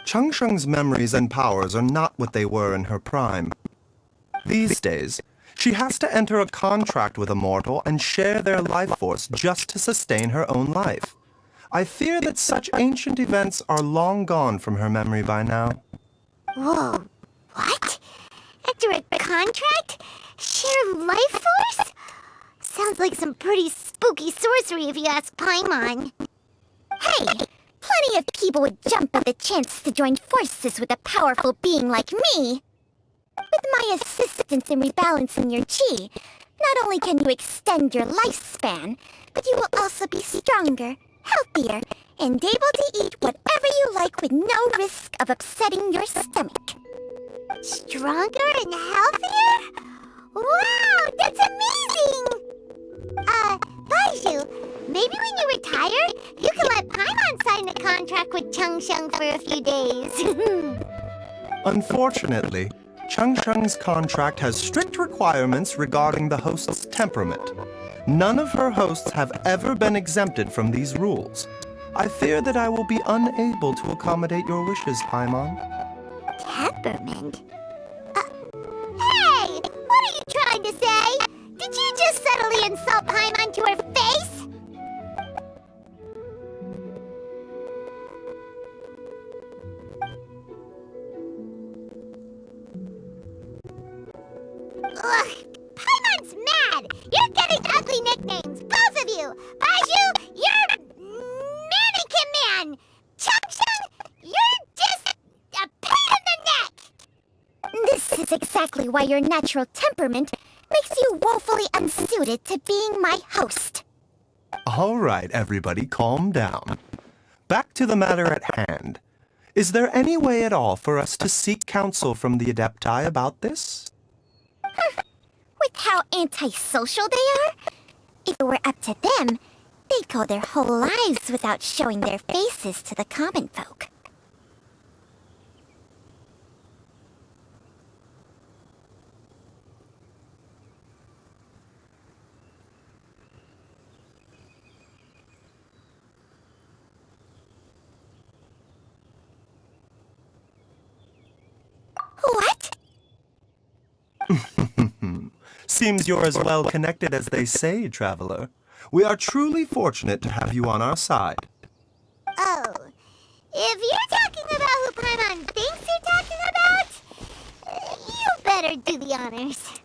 Changsheng's memories and powers are not what they were in her prime. These days, she has to enter a contract with a mortal and share their life force just to sustain her own life. I fear that such ancient events are long gone from her memory by now. Whoa, what? After a contract? Share life force? Sounds like some pretty spooky sorcery if you ask Paimon. Hey, plenty of people would jump at the chance to join forces with a powerful being like me. With my assistance in rebalancing your chi, not only can you extend your lifespan, but you will also be stronger, healthier, and able to eat whatever you like with no risk of upsetting your stomach. Stronger and healthier? Wow, that's amazing! Baizhu, maybe when you retire, you can let Paimon sign a contract with Changsheng for a few days. Unfortunately, Changsheng's contract has strict requirements regarding the host's temperament. None of her hosts have ever been exempted from these rules. I fear that I will be unable to accommodate your wishes, Paimon. Temperament? Hey! What are you trying to say? Did you just subtly insult Paimon to her face? exactly why your natural temperament makes you woefully unsuited to being my host. All right, everybody, calm down. Back to the matter at hand. Is there any way at all for us to seek counsel from the Adepti about this? With how antisocial they are? If it were up to them, they'd go their whole lives without showing their faces to the common folk. What? Seems you're as well connected as they say, traveler. We are truly fortunate to have you on our side. Oh, if you're talking about who Paimon thinks you're talking about, you better do the honors.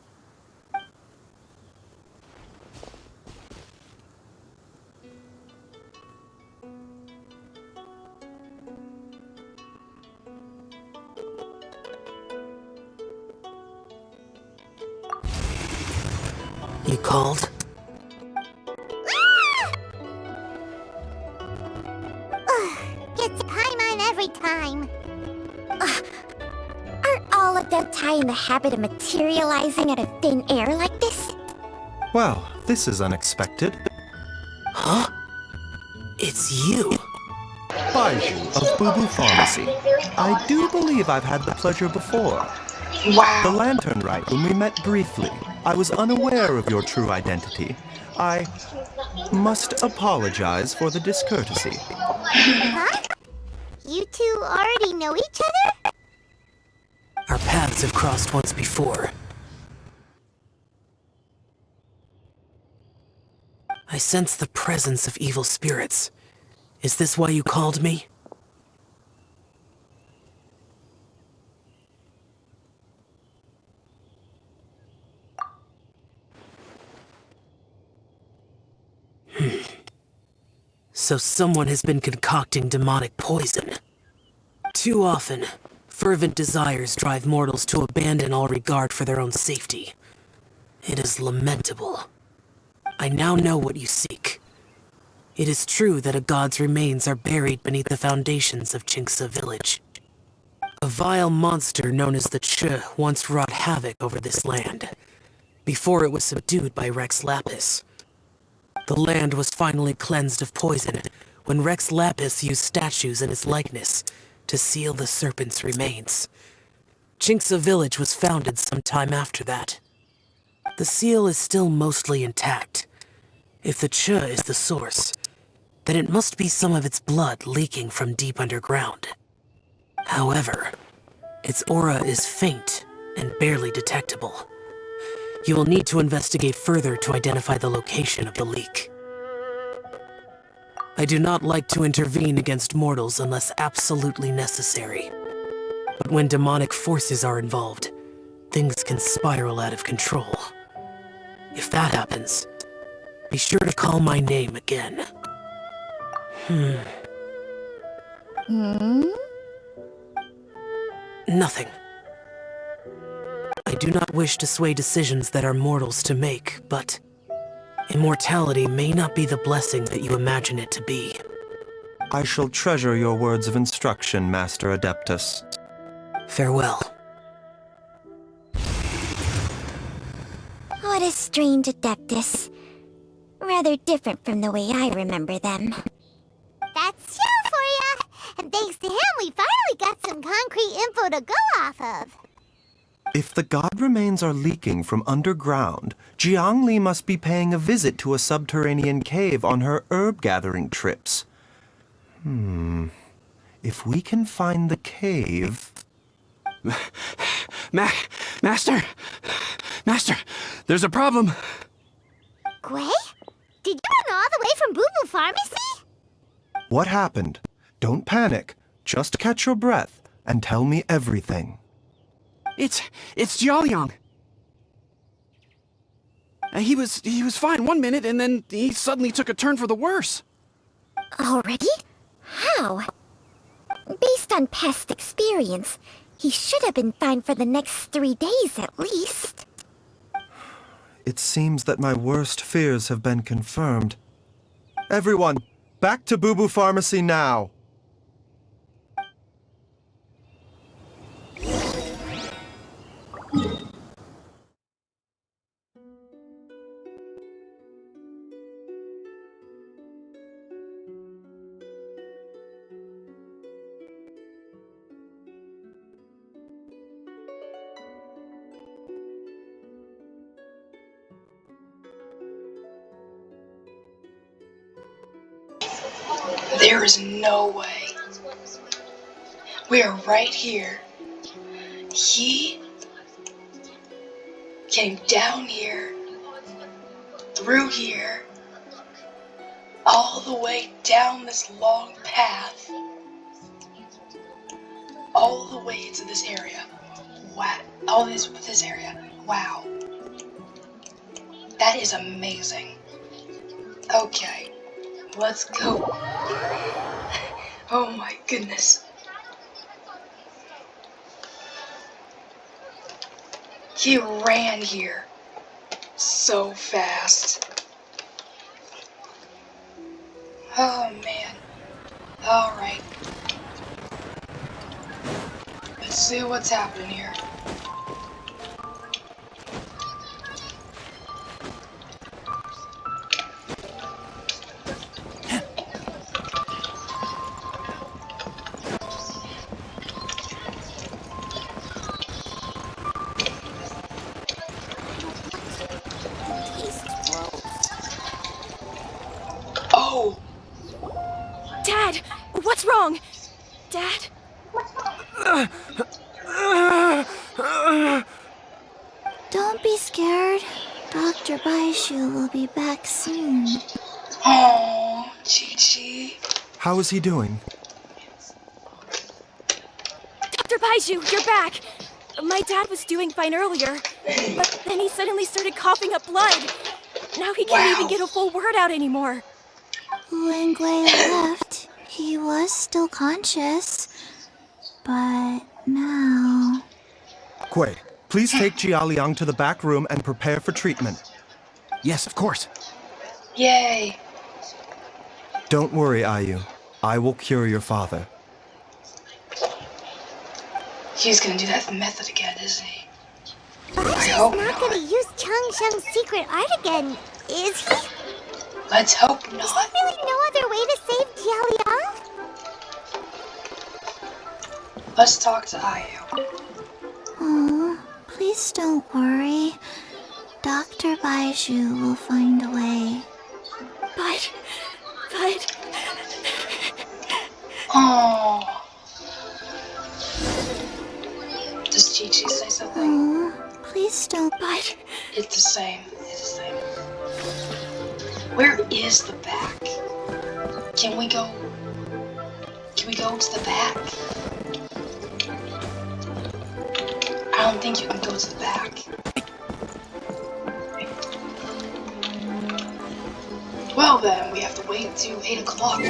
You called? It's Paimon every time. Aren't all Adepti in the habit of materializing out of thin air like this? Well, this is unexpected. Huh? It's you. Baiju of Boo Pharmacy. I do believe I've had the pleasure before. Wow. The Lantern Rite, when we met briefly, I was unaware of your true identity. I must apologize for the discourtesy. Huh? You two already know each other? Our paths have crossed once before. I sense the presence of evil spirits. Is this why you called me? So someone has been concocting demonic poison. Too often, fervent desires drive mortals to abandon all regard for their own safety. It is lamentable. I now know what you seek. It is true that a god's remains are buried beneath the foundations of Jinxa village. A vile monster known as the Ch once wrought havoc over this land, before it was subdued by Rex Lapis. The land was finally cleansed of poison when Rex Lapis used statues in its likeness to seal the serpent's remains. Jinxa village was founded some time after that. The seal is still mostly intact. If the Ch is the source, then it must be some of its blood leaking from deep underground. However, its aura is faint and barely detectable. You will need to investigate further to identify the location of the leak. I do not like to intervene against mortals unless absolutely necessary. But when demonic forces are involved, things can spiral out of control. If that happens, be sure to call my name again. Nothing. I do not wish to sway decisions that are mortals to make, but immortality may not be the blessing that you imagine it to be. I shall treasure your words of instruction, Master Adeptus. Farewell. What a strange Adeptus. Rather different from the way I remember them. That's Shell for ya! And thanks to him, we finally got some concrete info to go off of. If the god remains are leaking from underground, Jiangli must be paying a visit to a subterranean cave on her herb-gathering trips. If we can find the cave... Master! Master, there's a problem! Gwei? Did you run all the way from Boo Boo Pharmacy? What happened? Don't panic. Just catch your breath and tell me everything. It's Jialiang. He was fine one minute, and then he suddenly took a turn for the worse. Already? How? Based on past experience, He should have been fine for the next 3 days at least. It seems that my worst fears have been confirmed. Everyone, back to Boo Boo Pharmacy now! There is no way. We are right here. He came down here, through here, all the way down this long path, all the way to this area. Wow. All this area. Wow. That is amazing. Okay. Let's go. Oh my goodness. He ran here so fast. Oh man. Alright. Let's see what's happening here. Oh! Dad! What's wrong? Dad? Don't be scared. Dr. Baishu will be back soon. Oh, Chi-Chi. How is he doing? Dr. Baishu, you're back! My dad was doing fine earlier, but then he suddenly started coughing up blood. Now he can't even get a full word out anymore. When Gui left, he was still conscious. But now... Gui, please take Jia Liang to the back room and prepare for treatment. Yes, of course. Yay. Don't worry, Ayu. I will cure your father. He's gonna do that method again, isn't he? But I he's hope not not. gonna use Chang Sheng's secret art again, is he? Let's hope Is there not. really no other way to save Jia Liang? Let's talk to Ayu. Oh, please don't worry. Dr. Baishu will find a way. But... Oh. Does Chi-Chi say something? Oh, please don't. But... It's the same. It's the same. Where is the back? Can we go to the back? I don't think you can go to the back. Well then, we have to wait till 8 o'clock.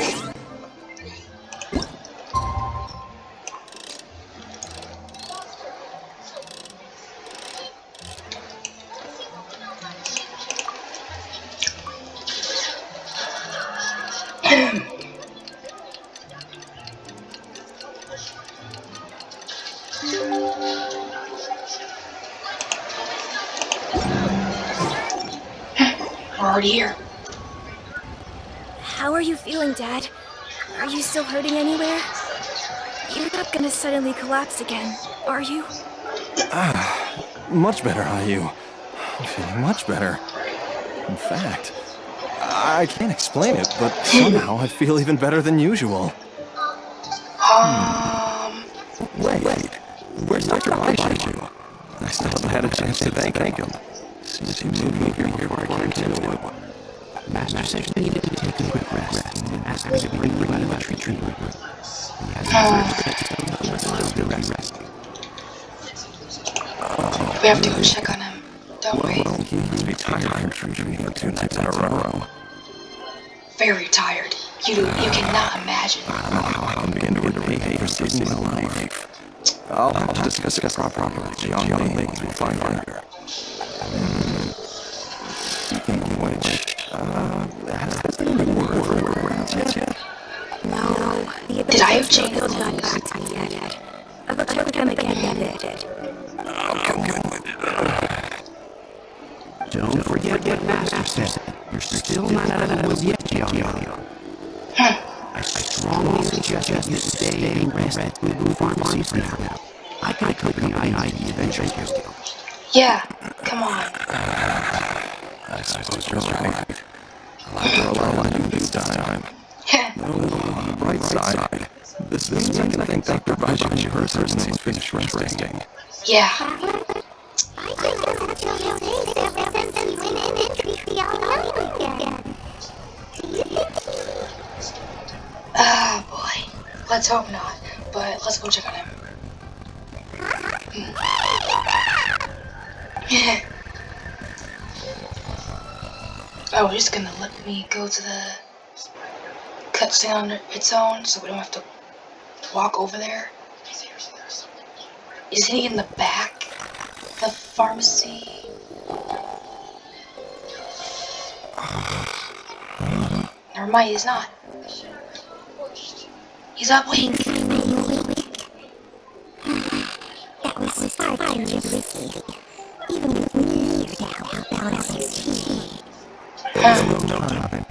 We're already here. How are you feeling, Dad? Are you still hurting anywhere? You're not gonna suddenly collapse again, are you? Much better, Ayu. I'm feeling much better. In fact, I can't explain it, but somehow I feel even better than usual. Wait, where's Dr. Baishu? I still haven't had a chance to thank him. Since he moved me here before I came to it. Master said you needed to take a quick rest and asked me to bring you out of the treatment room. He has to rest. We have to go check on him, don't we? He must be tired from treating for 2 nights in a row. Very tired. You cannot imagine. I don't know how I can begin to repay for saving my life. I'll have to discuss it properly with Jiang Mei to find her. Speaking of which, has there been word from her around yet? No, the Did I have ability changed has the not rules? gotten to me yet. I've looked every time again with it. Don't forget what Master said. You're still not out of the woods yet, Jiang. I strongly suggest that you stay and rest at Boo Pharmacy for now. I can accompany I to the adventure. Yeah, come on. I suppose you're right. I'll have to rely on you this time. No, on the bright side, this means I can thank Dr. Bajian first since he's finished resting. Yeah. I think that's what you'll say ever since you went in and treat the all again. Ah, boy. Let's hope not. But let's go check on him. Oh, he's gonna let me go to the cutscene on its own, so we don't have to walk over there. Isn't he in the back? The pharmacy? Never mind, he's not. He's up, wait. That was far too risky. Even with me here to help out his team. No time.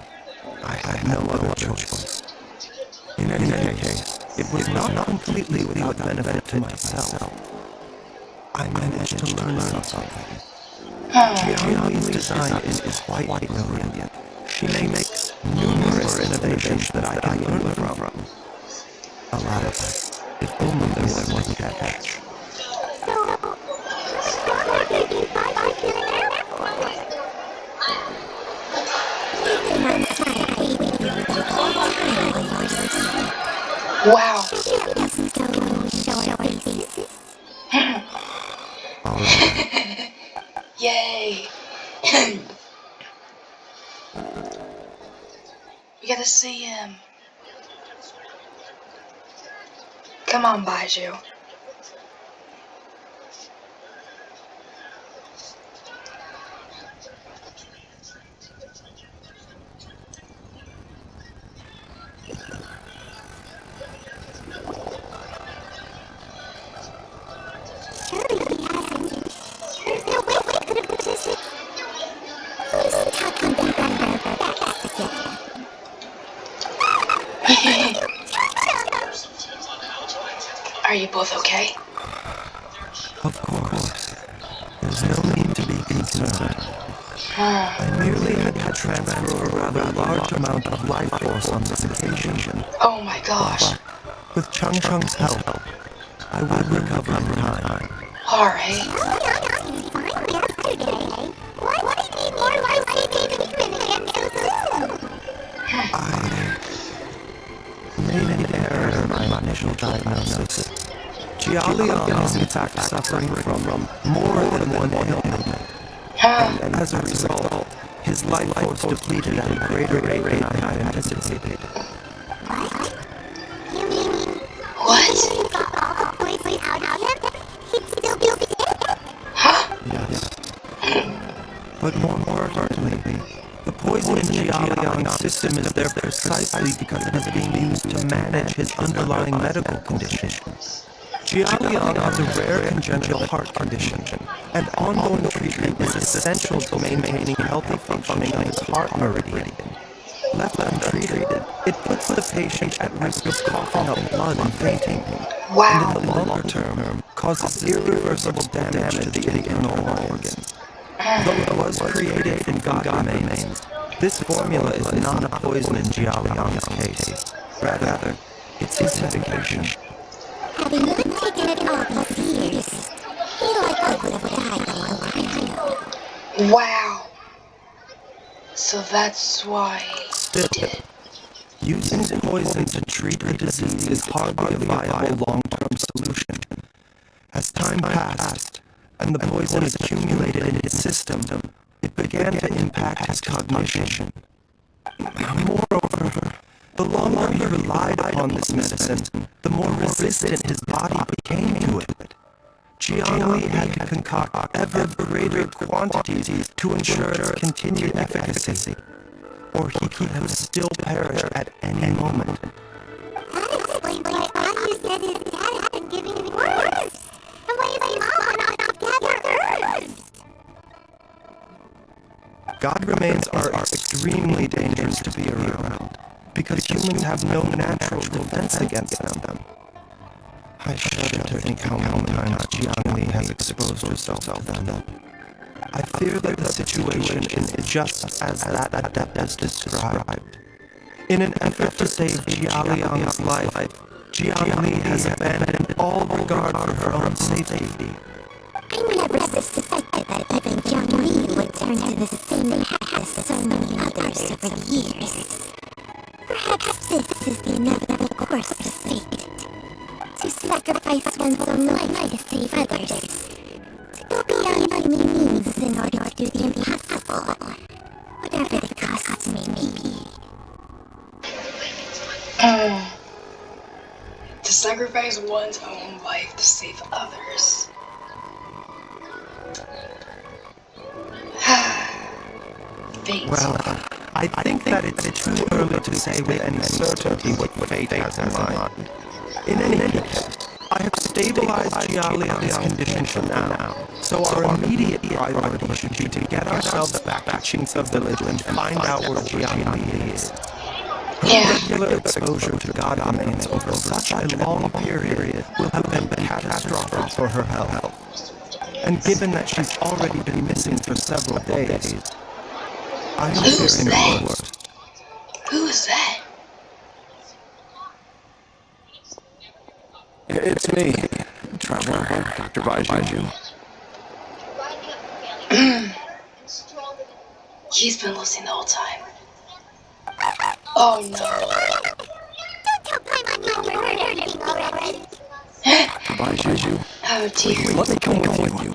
I had no other choice. In any case, it was not completely without benefit to myself. I managed to learn something. Gianni's design is quite brilliant. She makes numerous innovations that I can learn from. Alas, if only there was one catch. Wow. Yay. We gotta see him. Come on, Baiju. Are you both okay? Of course. There's no need to be concerned. I merely had to transfer a rather large amount of life force on this occasion. Oh my gosh. But with Chung Chung's help, I would recover in time. Alright. I made an error in my initial diagnosis. Jialiang is in fact suffering from more than one ailment. And as a result, his life force depleted at a greater rate than I had anticipated. What? Huh? Yes. But more importantly, the poison in Jialiang's system is there precisely because it is being used to manage his underlying medical condition. Jialiang has a rare congenital heart condition, and ongoing treatment is essential to maintaining healthy functioning of his heart meridian. Left untreated, it puts the patient at risk of coughing up blood and fainting, Wow. and in the longer term, causes irreversible damage to the internal organs. Though it was created from God remains, this formula is not a poison in Jialiang's case. Rather, it's his medication. Having not taken it all these years, he likely would have died a long time ago. Wow. So that's why he did it. Using poison to treat a disease is hardly a viable long-term solution. As time passed, and the poison accumulated in his system, it began to impact his cognition. Moreover, The longer he relied upon this medicine, the more resistant his body became to it. Jiangli had to concoct ever greater quantities to ensure its continued efficacy, or he could have still perished at any moment. That explains why Anu said his dad had been giving him words, and why his mom not to gather herbs. God remains are extremely dangerous to be around, because humans have no natural defense against them. I shudder to think how many times Jiangli has exposed herself to them. I fear that the situation is just as that adeptus described. In an effort to save Jialiang's life, Jiangli has abandoned all regard for her own safety. I never suspected that even Jiangli would turn to the same path as so many others over the years. Perhaps this is the inevitable course of fate. To sacrifice one's own life to save others. To go beyond human means in order to do the impossible. Whatever the cost may be. To sacrifice one's own life to save others. Fate. Well, I think that it's too early to say with any certainty what fate has in mind. In any case, I have stabilized Jialiang's condition for now, so our immediate priority should be to get ourselves back to Qingce Village and find out where Jiangli is. Her regular exposure to God remains over such a long period will have been catastrophic for her health. And given that she's already been missing for several days, I am fearing the worst. Who is that? It's me, Trevor, Dr. Baiju. He's been listening the whole time. Oh no. Don't tell Paimon you heard anything already. Dr. Baiju, Oh dear. let me come with you.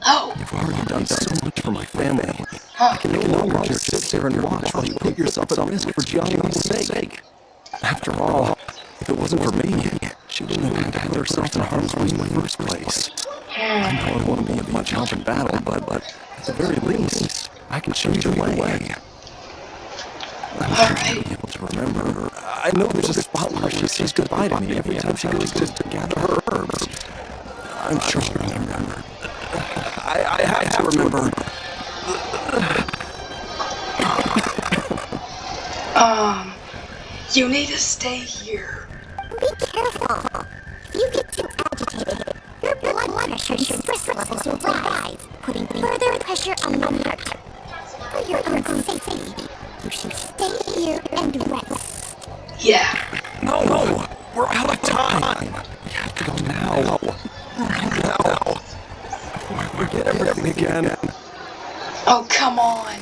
Oh. You've already done so much for my family. I can no longer just sit there and watch while you put yourself at risk for Jialiang's sake. After all, if it wasn't for me, she wouldn't have had to put herself in harm's way in the first place. I know I won't be of much help in battle, but at the very least, I can show you the way. I'm sure you'll be able to remember. I know there's a spot where she says goodbye to me every time she goes to gather her herbs. I'm sure you'll remember. I have to remember. You need to stay here. Be careful. If you get too agitated, your blood pressure and stress levels will rise, putting further pressure on your heart. For your own safety, you should stay here and rest. Yeah. No, we're out of time. We have to go now. Now. Before I forget everything again. Oh, come on.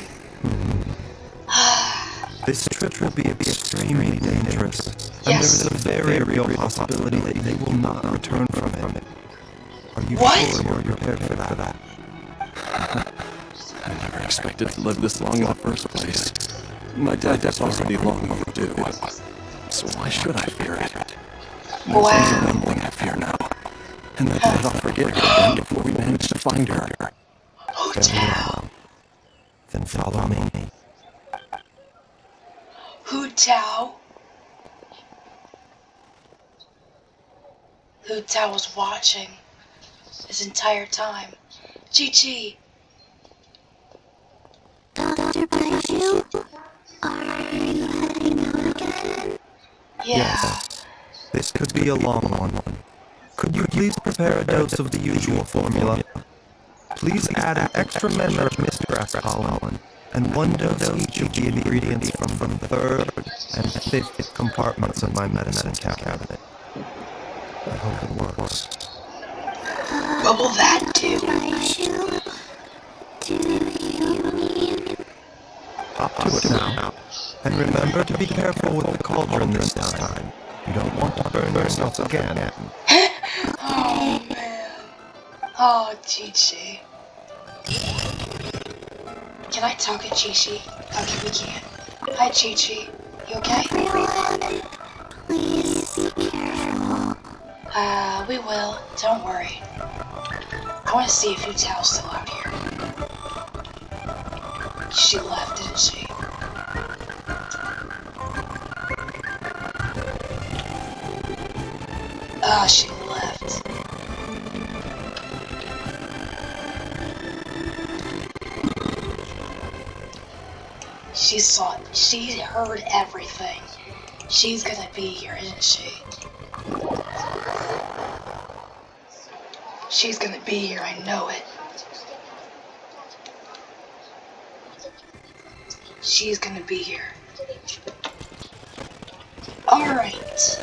This trip will be extremely dangerous, and there is a very real possibility that they will not return from it. Are you sure you're prepared for that? I never expected to live this long in the first place. My death is already long overdue, so why should I fear it? There's only one thing I fear now, and that's that I'll forget her again before we manage to find her. Oh, Tao. Then follow me. Hu Tao? Hu Tao was watching this entire time. Chi-Chi. Dr. Baiju, are you heading out again? Yeah. Yes. This could be a long one. Could you please prepare a dose of the usual formula? Please add an extra measure of mistress pollen, and one dose each of the ingredients from the third and fifth compartments of my medicine cabinet. I hope it works. What will that do? Baiju, do you mean? Up to it now. And remember to be careful with the cauldron this time. You don't want to burn yourself again. Oh, man. Oh, Chi-Chi. Can I talk to Chi-Chi? Okay, we can. Hi, Chi-Chi. You okay? Everyone, please be careful. We will. Don't worry. I want to see if Yutal's still out here. She left, didn't she? Ah, she left. She heard everything. She's gonna be here, isn't she? She's gonna be here, I know it. She's gonna be here. Alright.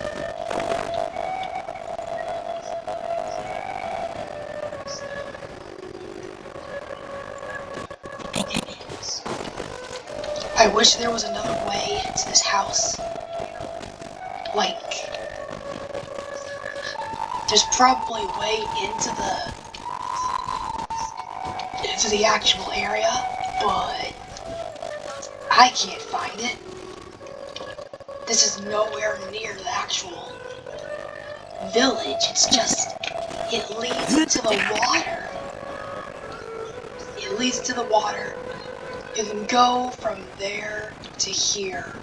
I wish there was another way to this house. Like, there's probably a way into the actual area, but I can't find it. This is nowhere near the actual village. It's just, it leads to the water. It leads to the water. You can go from there to here,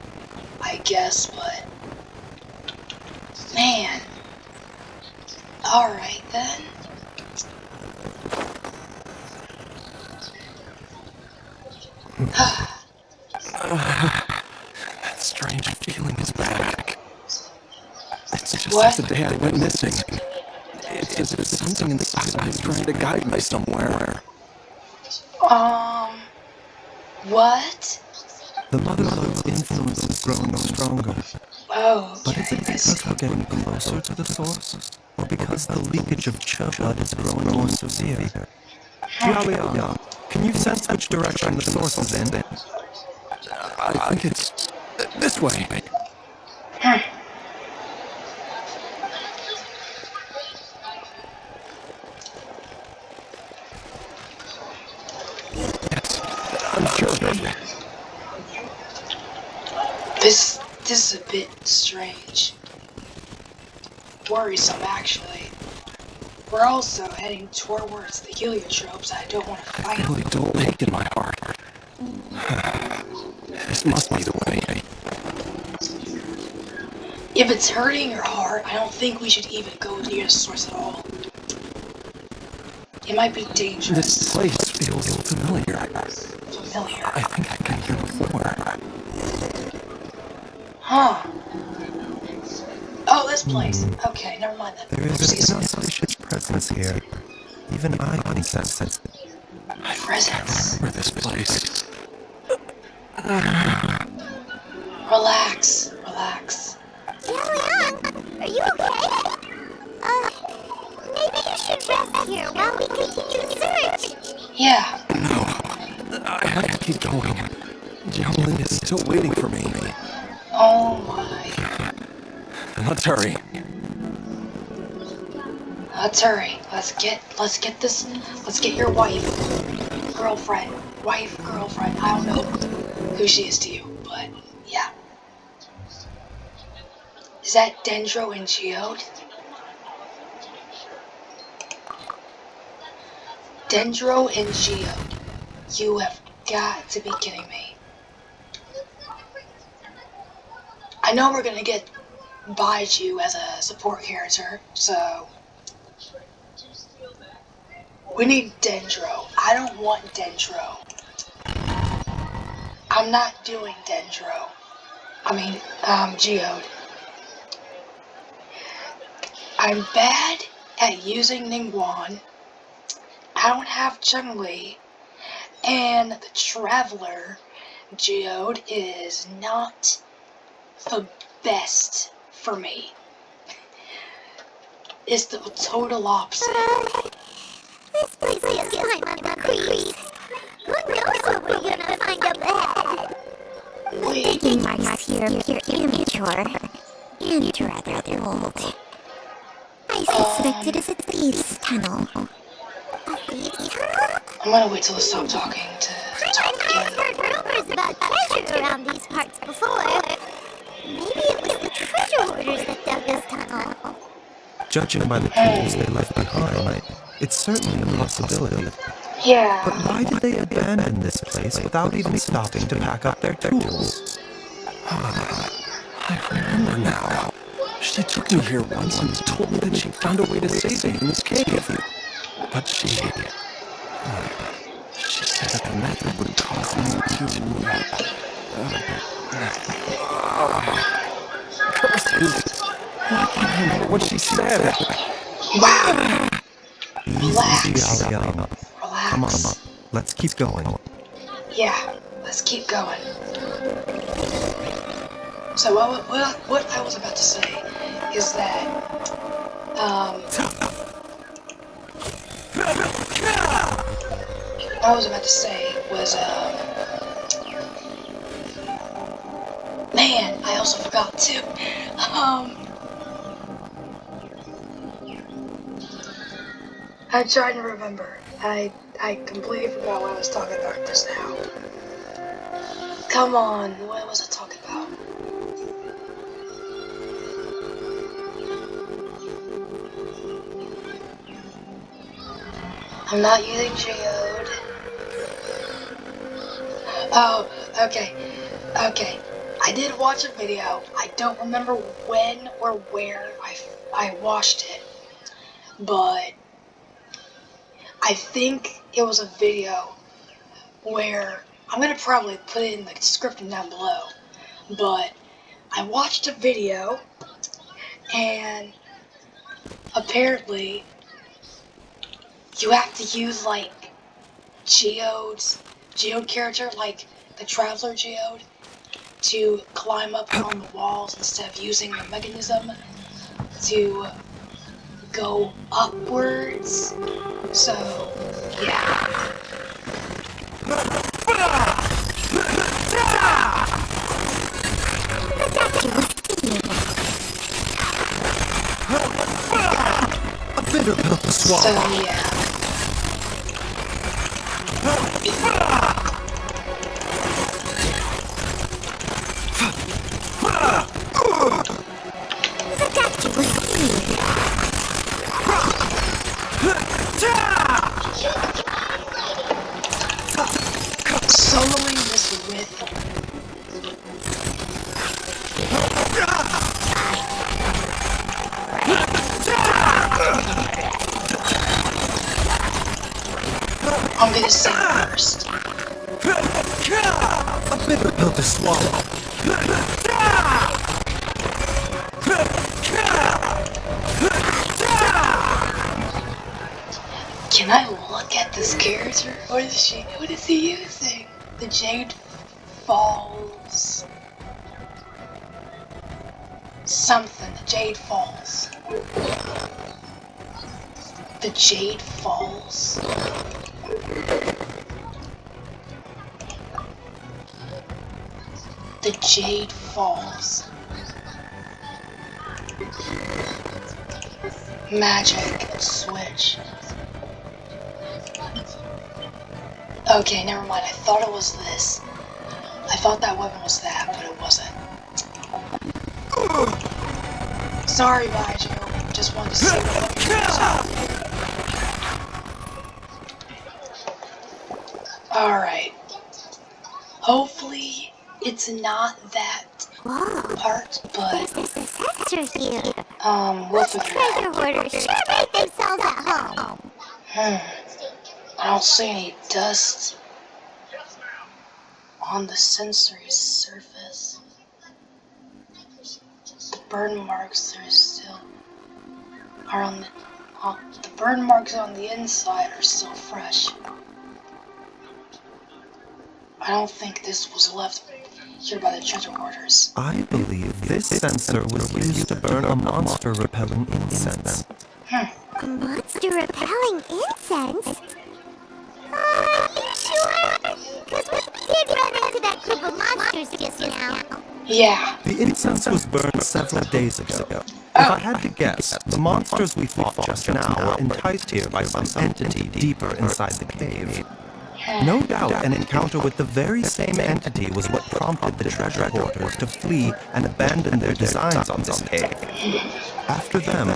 I guess, but man. Alright then. That strange feeling is back. It's just What? like the day I went missing. It's as if something inside me is trying to guide me somewhere. What? The Mother Lode's influence is growing stronger. Oh, But is okay, it because we're getting closer to the source? Or because the leakage of Cho blood is growing more severe? Jialiao, can you sense which direction the source is in? I think it's this way. Yes, I'm sure of it. This is a bit strange. Worrisome, actually. We're also heading towards the heliotropes. I don't want to I fight. feel a dull ache in my heart. This must be the way. If it's hurting your heart, I don't think we should even go near the source at all. It might be dangerous. This place feels familiar. Familiar. I think I've been here before. Huh. Oh, this place. Okay, never mind that. There is an auspicious presence here. Even I can sense it. Presence. Remember this place. Relax. Relax. Jialiang, are you okay? Maybe you should rest here while we continue the search. Yeah. No, I have to keep going. Jiaolin is still waiting for me. Oh my. Let's hurry. Let's hurry. Let's get your wife. Girlfriend. Wife, girlfriend. I don't know who she is to you, but yeah. Is that Dendro and Geode? Dendro and Geode. You have got to be kidding me. I know we're gonna get Baiju as a support character, so we need Dendro. I don't want Dendro. I'm not doing Dendro. Geode. I'm bad at using Ningguang. I don't have Chun-Li. And the Traveler, Geode, is not the best for me. It's the total opposite. This place is kind of a creep. Who knows what we're gonna find up ahead? Making marks here appear immature and rather old. I suspect it is a thieves' tunnel. A thieves' tunnel? I'm gonna wait till I stop talking to talk I've again. heard rumors about treasure around these parts before. quarters that dug this tunnel. Judging by the tools they left behind, it's certainly a possibility. Yeah. But why did they abandon this place without even stopping to pack up their tools? I remember now. She took me here once and told me that she found a way to save me in this cave. But she said that the method would cause me to... curses. I can't remember what she said. Wow. Relax. Easy, Aliana. Come on, Relax. let's keep going. Yeah, let's keep going. So what I was about to say is that, what I was about to say was, man, I also forgot too. I'm trying to remember. I completely forgot what I was talking about just now. Come on, what was I talking about? I'm not using Geode. Oh, okay. Okay. I did watch a video. I don't remember when or where I watched it. But I think it was a video where I'm gonna probably put it in the description down below. But I watched a video and apparently you have to use like geode character, like the Traveler Geode, to climb up on the walls instead of using the mechanism to go upwards. So, yeah. A bitter pill to swallow. So, yeah. Soloing this with I'm gonna sing first. A bitter pill to swallow. Can I look at this character? What is he using? The Jade Falls. Something. The Jade Falls. The Jade Falls. The Jade Falls. Magic switch. Okay, never mind. I thought it was this. I thought that weapon was that, but it wasn't. Sorry, Baiju. Just wanted to see what weapon was. Alright. Hopefully, it's not that part, but we'll figure it out. I don't see any dust on the sensory surface. The burn marks are on the burn marks on the inside are still fresh. I don't think this was left here by the treasure hoarders. I believe this sensor was used to burn a monster-repelling incense. A monster-repelling incense? Are you sure? Because we did run into that group of monsters just now. Yeah. The incense was burned several days ago. If I had to guess, the monsters we fought just now were enticed here by some entity deeper inside the cave. No doubt an encounter with the very same entity was what prompted the treasure hoarders to flee and abandon their designs on this cave. After them,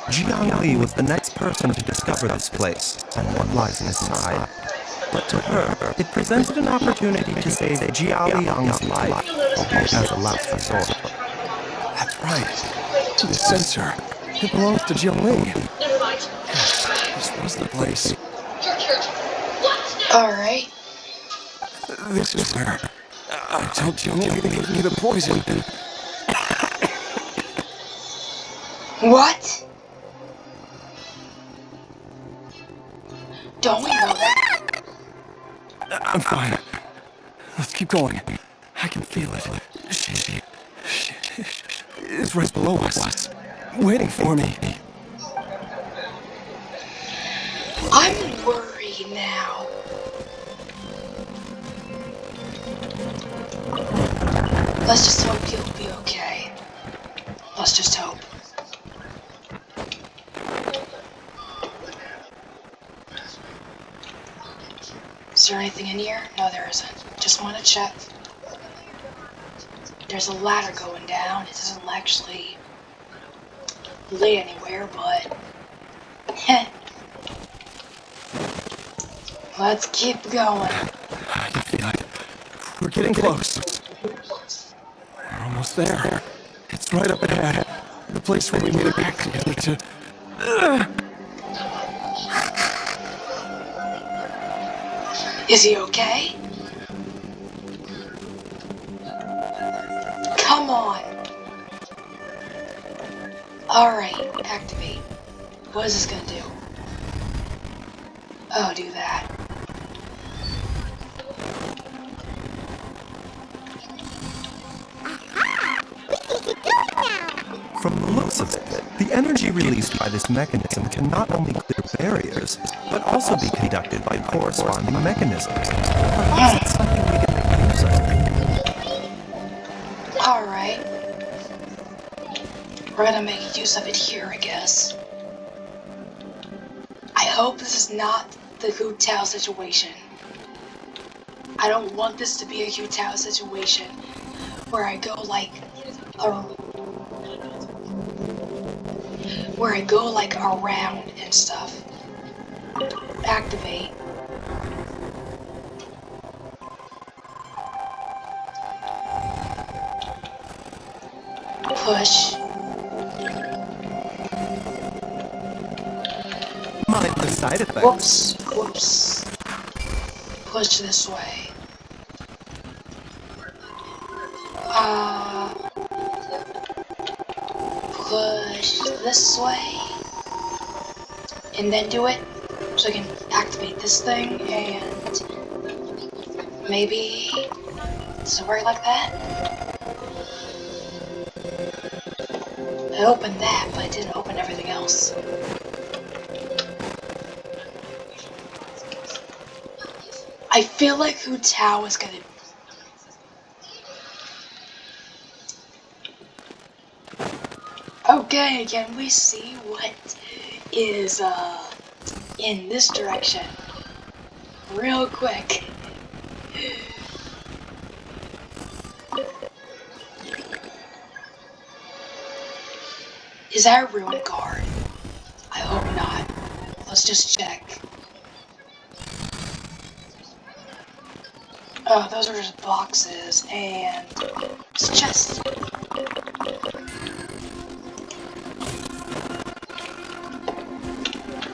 Jiang Li was the next person to discover this place and what lies inside. But to her, it presented an opportunity to save Jia Liang's life, albeit as a last resort. That's right. The sensor. It belongs to Jiangling. This was the place. Alright. This is where I told Jiangling to give me the poison. What? Don't we know that? I'm fine. Let's keep going. I can feel it. She is right below us, waiting for me. I'm worried now. Let's just hope you'll be okay. Let's just hope. Is there anything in here? No, there isn't. Just want to check. There's a ladder going down. It doesn't actually lead anywhere, but let's keep going. I can feel it. We're getting close. We're almost there. It's right up ahead. The place where we made a pact together to... Is he okay? Come on. Alright, activate. What is this gonna do? Oh, do that. From the looks of it, the energy released by this mechanism can not only clear barriers, but also be conducted by corresponding mechanisms. Perhaps it's something we can make use of. Alright. We're gonna make use of it here, I guess. I hope this is not the Hu Tao situation. I don't want this to be a Hu Tao situation where I go like around and stuff. Activate. Push. Mind the side effects. Whoops. Push this way. Push this way. And then do it. So I can activate this thing and maybe does it work like that? I opened that, but it didn't open everything else. I feel like Hu Tao is gonna... Okay, can we see what is in this direction? Real quick. Is that a ruined guard? I hope not. Let's just check. Oh, those are just boxes and it's a chest.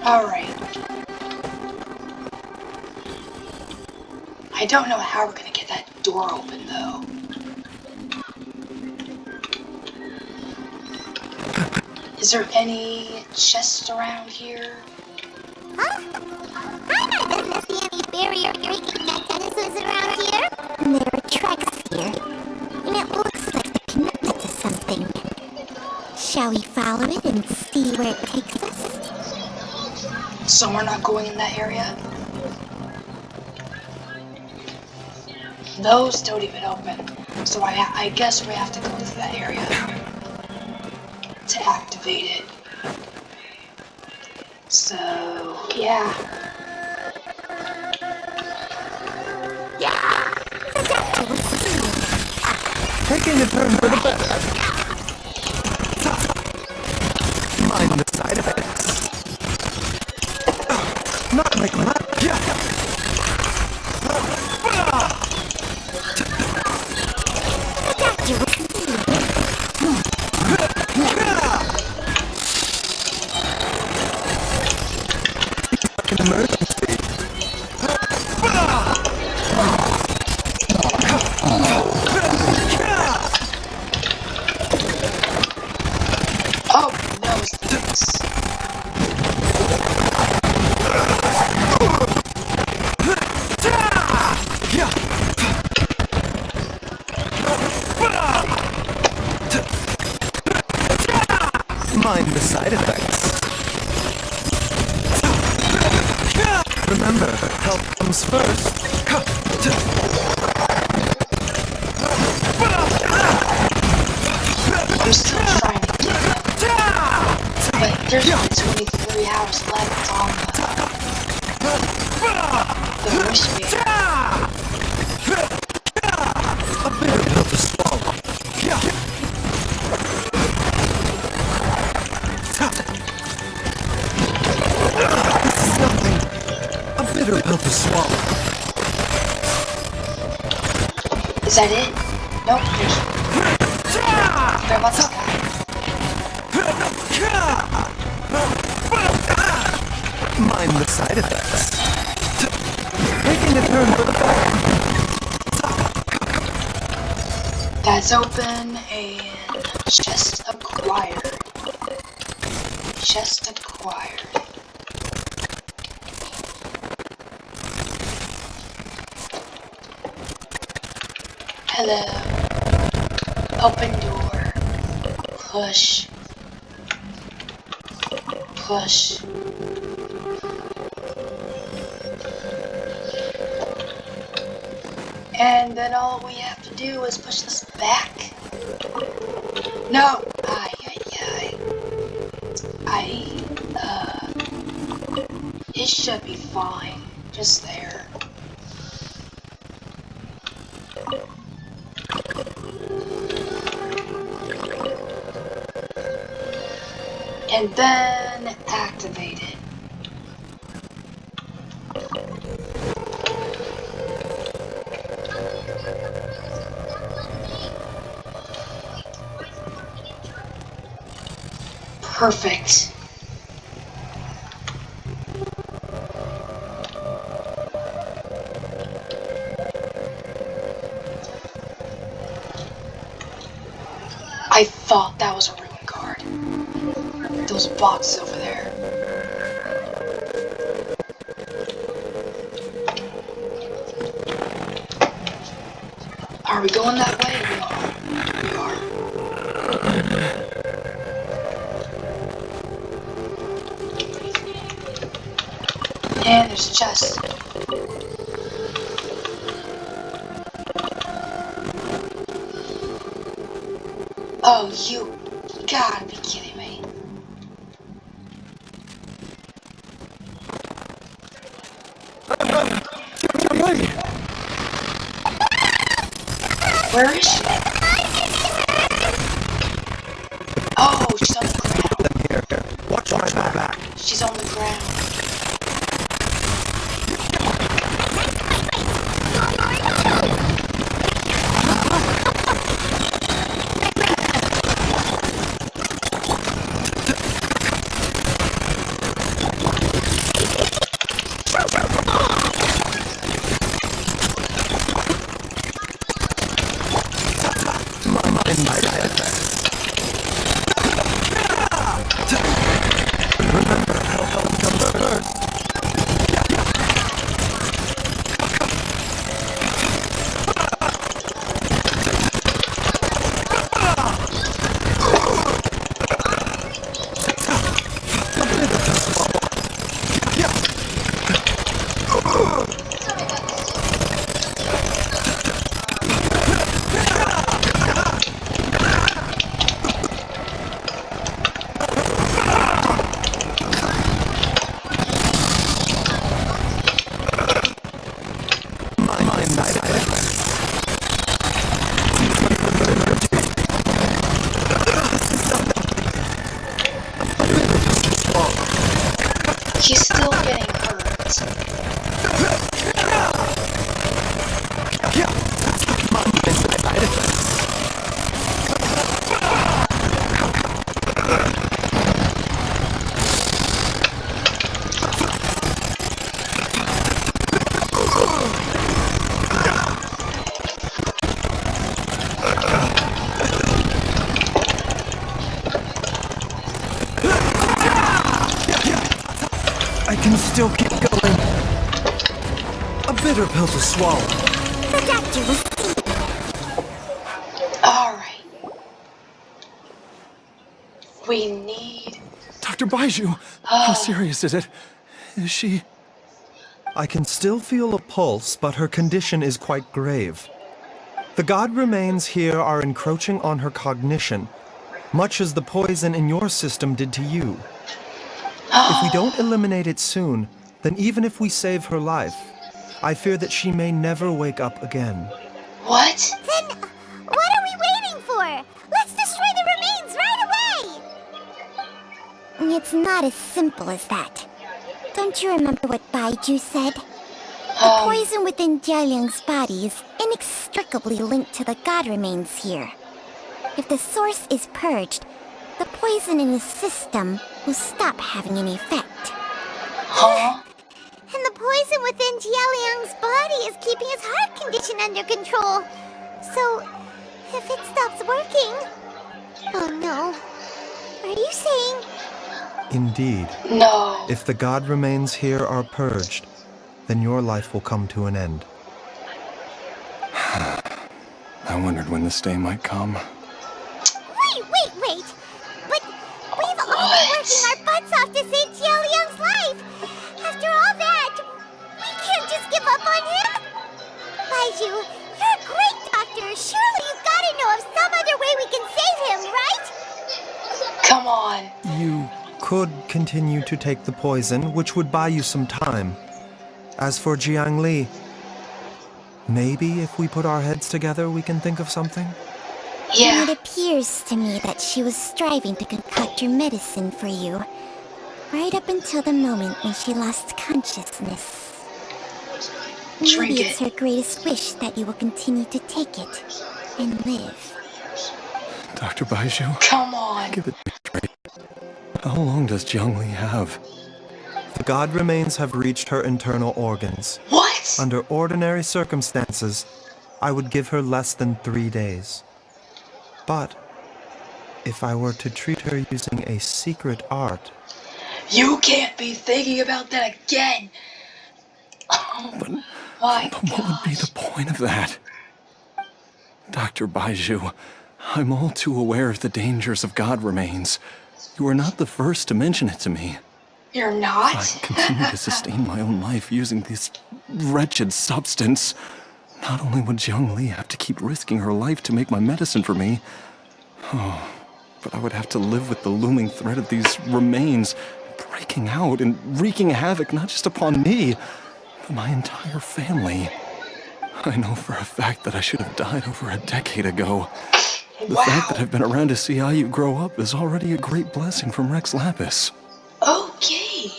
Alright. I don't know how we're gonna get that door open though. Is there any chests around here? Huh? I don't know if there any barrier breaking mechanisms around here. There are tracks here, and it looks like they're connected to something. Shall we follow it and see where it takes us? So we're not going in that area? Those don't even open. So I guess we have to go to that area to activate it. So, yeah. Taking a turn for the better. Mind the side effects. Not like that. An emergency. Oh, no, it's this. Mind the side effects. Remember, help comes first. I'm still trying to get him. But there's only 23 hours left on the wristband. A bitter pill to swallow. This is nothing. A bitter pill to swallow. Is that it? Nope, there's... What about this guy? Mind the side effects. Taking a turn for the better. That's open and chest acquired. Chest acquired. Hello. Open door. Push. Push. And then all we have to do is push this back. No! It should be fine. Just there. And then activate it. Perfect. I thought that was a ruin card. Those boxes over there. Are we going that way? We are. And there's a chest. Oh, you gotta be kidding me. Where is she? Oh, she's on the ground. Watch my back. She's on the ground. I can still keep going. A bitter pill to swallow. The doctor will see. Alright. We need... Dr. Baiju, how serious is it? Is she... I can still feel a pulse, but her condition is quite grave. The god remains here are encroaching on her cognition, much as the poison in your system did to you. If we don't eliminate it soon, then even if we save her life, I fear that she may never wake up again. What? Then, what are we waiting for? Let's destroy the remains right away! It's not as simple as that. Don't you remember what Baiju said? The poison within Jialiang's body is inextricably linked to the god remains here. If the source is purged, the poison in his system will stop having any effect. Huh? And the poison within Jialiang's body is keeping his heart condition under control. So, if it stops working... Oh no. Are you saying... Indeed. No. If the god remains here are purged, then your life will come to an end. I wondered when this day might come. Wait! But we've all been working our butts off to save Jialiang's life! After all that, we can't just give up on him! Baiju, you're a great doctor! Surely you've gotta know of some other way we can save him, right? Come on. You could continue to take the poison, which would buy you some time. As for Jiang Li, maybe if we put our heads together, we can think of something? Yeah. It appears to me that she was striving to concoct your medicine for you, right up until the moment when she lost consciousness. Drink Maybe it's it. her greatest wish that you will continue to take it and live. Dr. Baiju, Come on. give it straight. How long does Jiang Li have? The god remains have reached her internal organs. What? Under ordinary circumstances, I would give her less than 3 days. But if I were to treat her using a secret art... You can't be thinking about that again. Oh, my But what would be the point of that? Dr. Baiju, I'm all too aware of the dangers of god remains. You are not the first to mention it to me. You're If not? I continue to sustain my own life using this wretched substance, not only would Jiang Li have to keep risking her life to make my medicine for me, but I would have to live with the looming threat of these remains breaking out and wreaking havoc not just upon me, but my entire family. I know for a fact that I should have died over a decade ago. The fact that I've been around to see Ayu grow up is already a great blessing from Rex Lapis. Okay.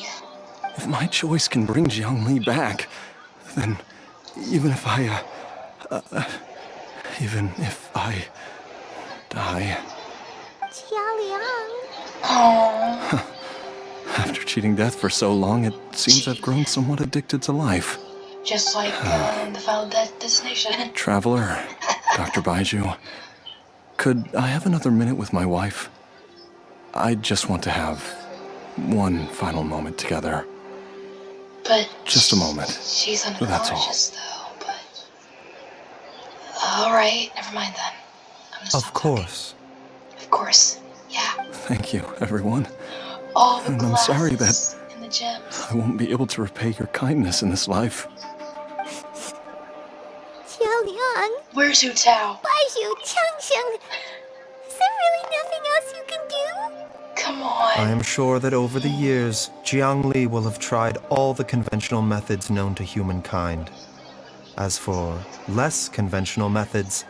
If my choice can bring Jiang Li back, then even if I die... Jialiang... Aww. After cheating death for so long, it seems I've grown somewhat addicted to life. Just like the Final Destination. Traveler, Dr. Baiju, could I have another minute with my wife? I just want to have one final moment together. But Just a moment. she's That's all. unconscious though, but... Alright, never mind then. I'm gonna stop Of course. talking. Of course. Yeah. Thank you, everyone. All the And I'm sorry glasses and the gems. I won't be able to repay your kindness in this life. Jialiang... Where's Hu Tao? Baiju, Changsheng... Is there really nothing else you can do? Come on. I am sure that over the years, Jiang Li will have tried all the conventional methods known to humankind. As for less conventional methods,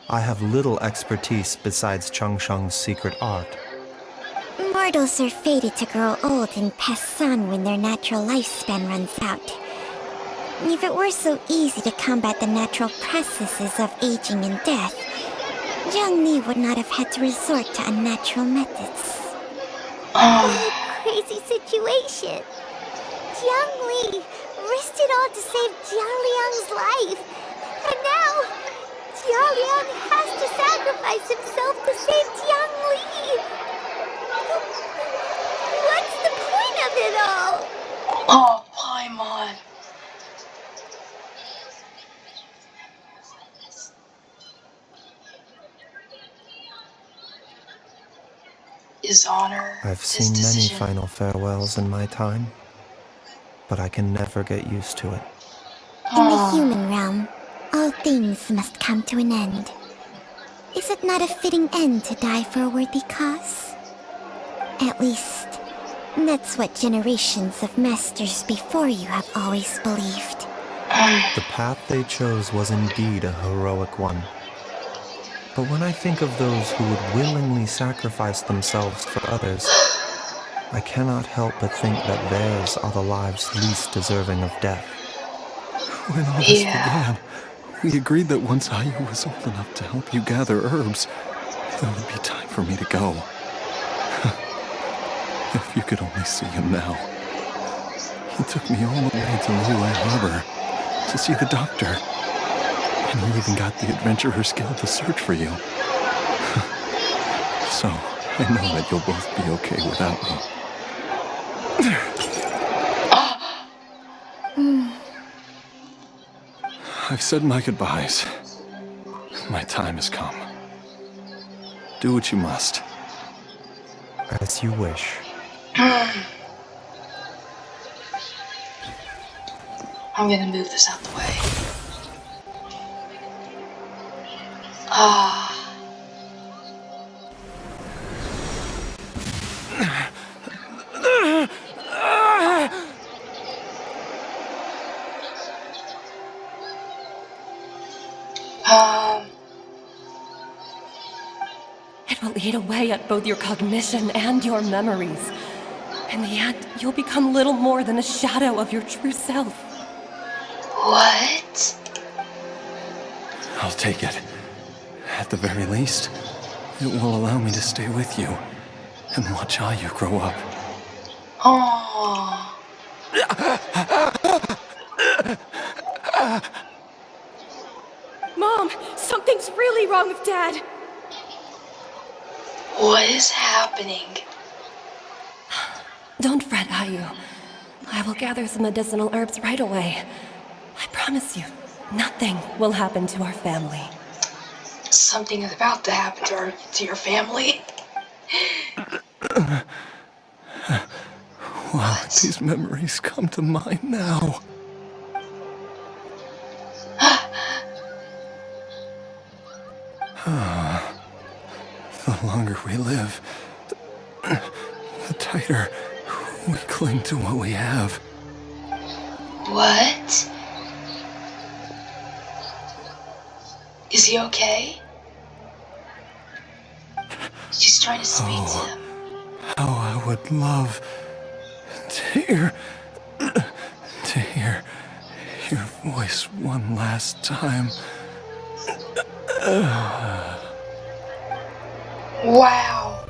I have little expertise besides Changsheng's secret art. Mortals are fated to grow old and pass on when their natural lifespan runs out. If it were so easy to combat the natural processes of aging and death, Jiang Li would not have had to resort to unnatural methods. What a crazy situation! Jiang Li risked it all to save Jialiang's life, and now Jialiang has to sacrifice himself to save Jiang Li. What's the point of it all? is honor I've his seen many decision? final farewells in my time, but I can never get used to it. In the Oh, human realm, all things must come to an end. Is it not a fitting end to die for a worthy cause? At least, that's what generations of masters before you have always believed. The path they chose was indeed a heroic one. But when I think of those who would willingly sacrifice themselves for others, I cannot help but think that theirs are the lives least deserving of death. When all this yeah. began, we agreed that once Ayu was old enough to help you gather herbs, it would be time for me to go. If you could only see him now. He took me all the way to Liyue Harbor to see the doctor. And he even got the Adventurers Guild to search for you. So, I know that you'll both be okay without me. I've said my goodbyes. My time has come. Do what you must. As you wish. I'm gonna move this out the way. Ah. It will eat away at both your cognition and your memories. In the end, you'll become little more than a shadow of your true self. What? I'll take it. At the very least, it will allow me to stay with you and watch Ayu grow up. Oh. Mom, something's really wrong with Dad. What is happening? Don't fret, Ayu. I will gather some medicinal herbs right away. I promise you, nothing will happen to our family. Something is about to happen to your family. Wow, these memories come to mind now. The longer we live, the tighter we cling to what we have. What? Is he okay? She's trying to speak to him. How I would love to hear your voice one last time. Wow.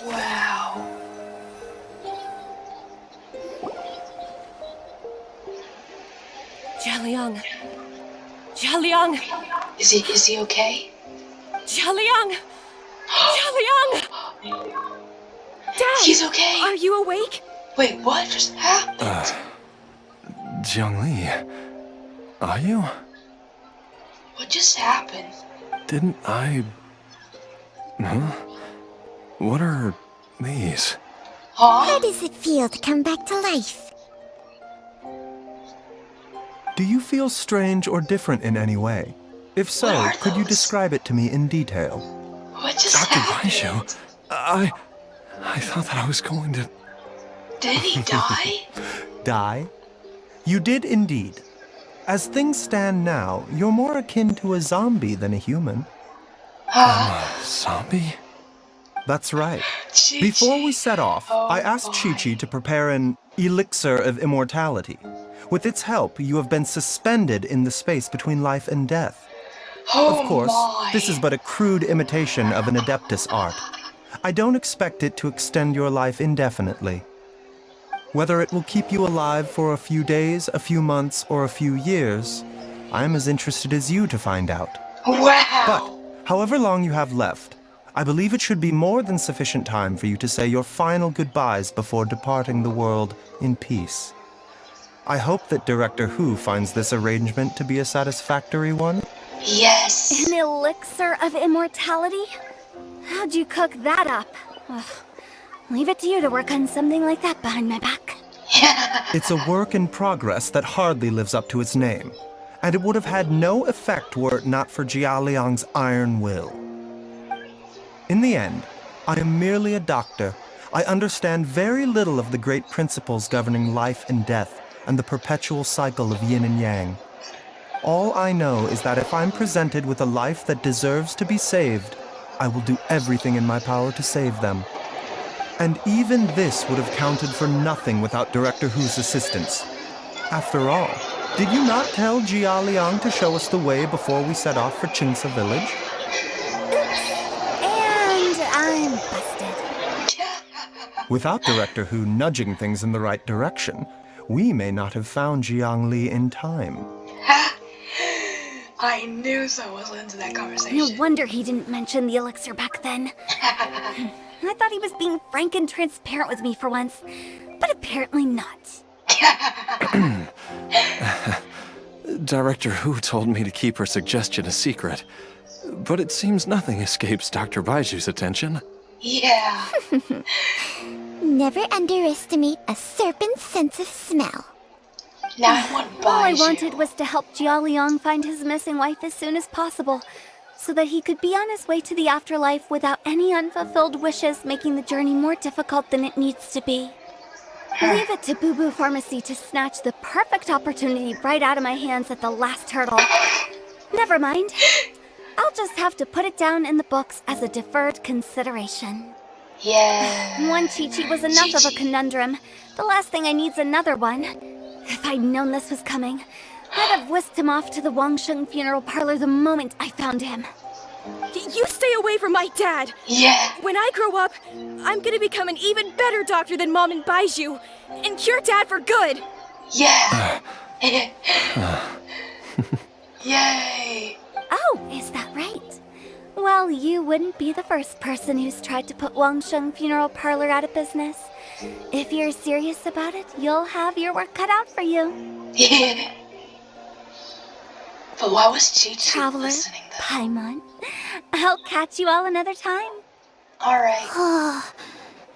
Wow. Jialiang. Jialiang. Is he okay? Jialiang. Jialiang. Dad! He's okay. Are you awake? Wait, what just happened? Jiangli, are you? What just happened? Didn't I... Huh? What are these? How Huh? does it feel to come back to life? Do you feel strange or different in any way? If so, What are could you those? describe it to me in detail? What just Dr. happened? Baishu, I thought that I was going to... Did he die? Die? You did indeed. As things stand now, you're more akin to a zombie than a human. Zombie? That's right. Chi-Chi. Before we set off, Oh, I asked boy. Chi-Chi to prepare an elixir of immortality. With its help, you have been suspended in the space between life and death. Oh Of course, my. this is but a crude imitation of an Adeptus art. I don't expect it to extend your life indefinitely. Whether it will keep you alive for a few days, a few months, or a few years, I'm as interested as you to find out. Wow. But, however long you have left, I believe it should be more than sufficient time for you to say your final goodbyes before departing the world in peace. I hope that Director Hu finds this arrangement to be a satisfactory one. Yes. An elixir of immortality? How'd you cook that up? Ugh. Leave it to you to work on something like that behind my back. It's a work in progress that hardly lives up to its name, and it would have had no effect were it not for Jialiang's iron will. In the end, I am merely a doctor. I understand very little of the great principles governing life and death and the perpetual cycle of yin and yang. All I know is that if I'm presented with a life that deserves to be saved, I will do everything in my power to save them. And even this would have counted for nothing without Director Hu's assistance. After all, did you not tell Jia Liang to show us the way before we set off for Qingce village? And I'm busted. Without Director Hu nudging things in the right direction, we may not have found Jiangli in time. I knew someone was into that conversation. No wonder he didn't mention the elixir back then. I thought he was being frank and transparent with me for once, but apparently not. Director Hu told me to keep her suggestion a secret, but it seems nothing escapes Dr. Baiju's attention. Yeah. Never underestimate a serpent's sense of smell. Now I want Baiju. All I wanted was to help Jia Liang find his missing wife as soon as possible, so that he could be on his way to the afterlife without any unfulfilled wishes making the journey more difficult than it needs to be. Leave it to Boo Boo Pharmacy to snatch the perfect opportunity right out of my hands at the last hurdle. Never mind. I'll just have to put it down in the books as a deferred consideration. Yeah. One Chi-Chi was enough of a conundrum. The last thing I need's another one. If I'd known this was coming, I'd have whisked him off to the Wangsheng funeral parlor the moment I found him. You stay away from my dad! Yeah. When I grow up, I'm gonna become an even better doctor than Mom and Baiju, and cure Dad for good! Yeah. Yay. Oh, is that right? Well, you wouldn't be the first person who's tried to put Wangsheng funeral parlor out of business. If you're serious about it, you'll have your work cut out for you. Yeah. But why was Chi-Chi Traveler, listening though? Paimon, I'll catch you all another time. Alright. Oh,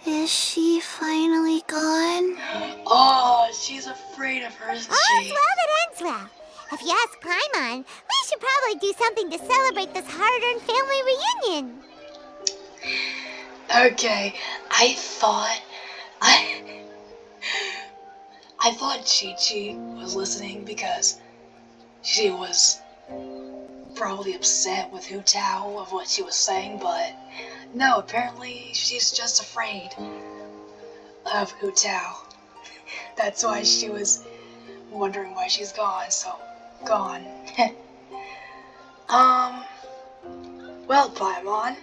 is she finally gone? Oh, she's afraid of her, isn't All's she? well that ends well. If you ask Paimon, we should probably do something to celebrate this hard-earned family reunion. Okay, I thought Chi-Chi was listening because she was probably upset with Hu Tao of what she was saying, but no, apparently she's just afraid of Hu Tao. That's why she was wondering why she's gone, so gone. Well, Paimon.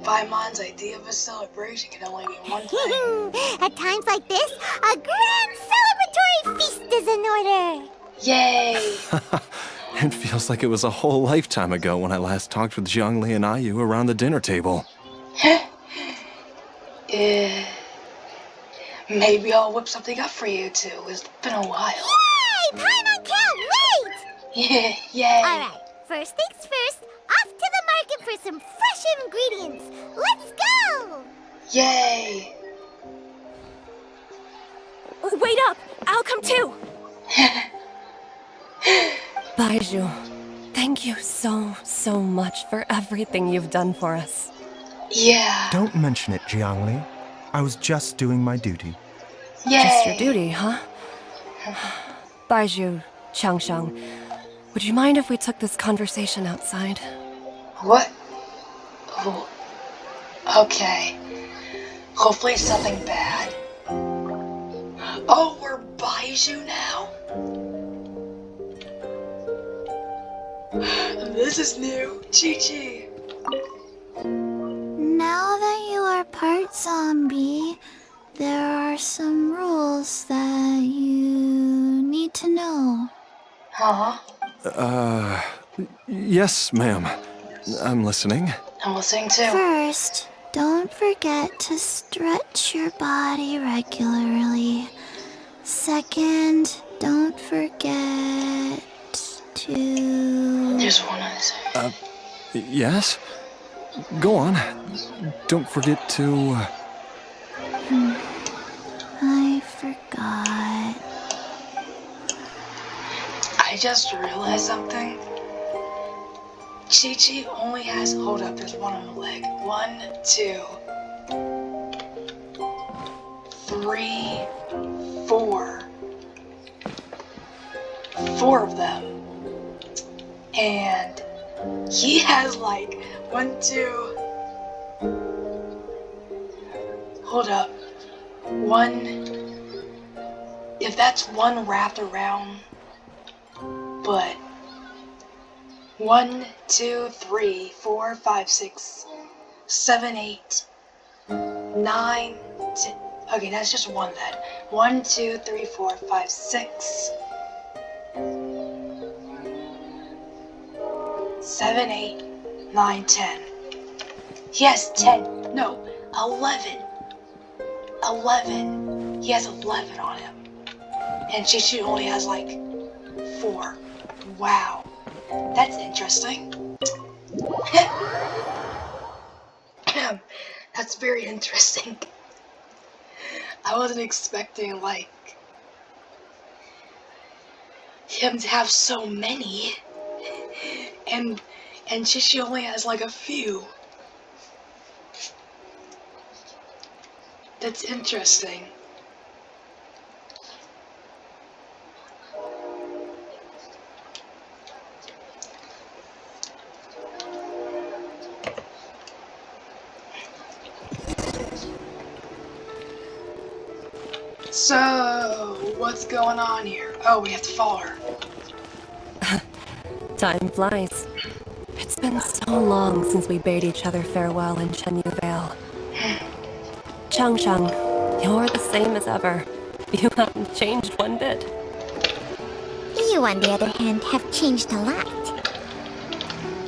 Paimon's idea of a celebration can only be one thing. At times like this, a grand celebratory feast is in order. Yay! It feels like it was a whole lifetime ago when I last talked with Zhongli and Ayu around the dinner table. Maybe I'll whip something up for you two. It's been a while. Yay! Paimon can't wait! Yeah, yay. Alright, first things first, off to the market for some fresh ingredients. Let's go! Yay! Wait up! I'll come too! Baiju, thank you so much for everything you've done for us. Yeah. Don't mention it, Jiangli. I was just doing my duty. Yay. Just your duty, huh? Baiju, Changsheng, would you mind if we took this conversation outside? What? Oh, okay. Hopefully it's something bad. Oh, we're Baiju now? This is new. Chi-Chi. Now that you are part zombie, there are some rules that you need to know. Huh? Yes, ma'am. I'm listening. I'm listening too. First, don't forget to stretch your body regularly. Second, don't forget to... There's one other. Yes? Go on. Don't forget to... I forgot. I just realized something. Chi-Chi only has... Hold up, there's one on the leg. 1, 2, 3, 4. 4 of them. And he has like 1, 2... Hold up. 1... If that's one wrapped around... But 1, 2, 3, 4, 5, 6, 7, 8, 9, 10. Okay, that's just one then. 1, 2, 3, 4, 5, 6, 7, 8, 9, 10. He has 10. No, 11. 11. He has 11 on him. And Chi-Chi only has like 4. Wow. That's interesting. That's very interesting. I wasn't expecting, like, him to have so many. And Chi-Chi only has, like, a few. That's interesting. So, what's going on here? Oh, we have to follow her. Time flies. It's been so long since we bade each other farewell in Chenyu Vale. Changshang, you're the same as ever. You haven't changed one bit. You, on the other hand, have changed a lot.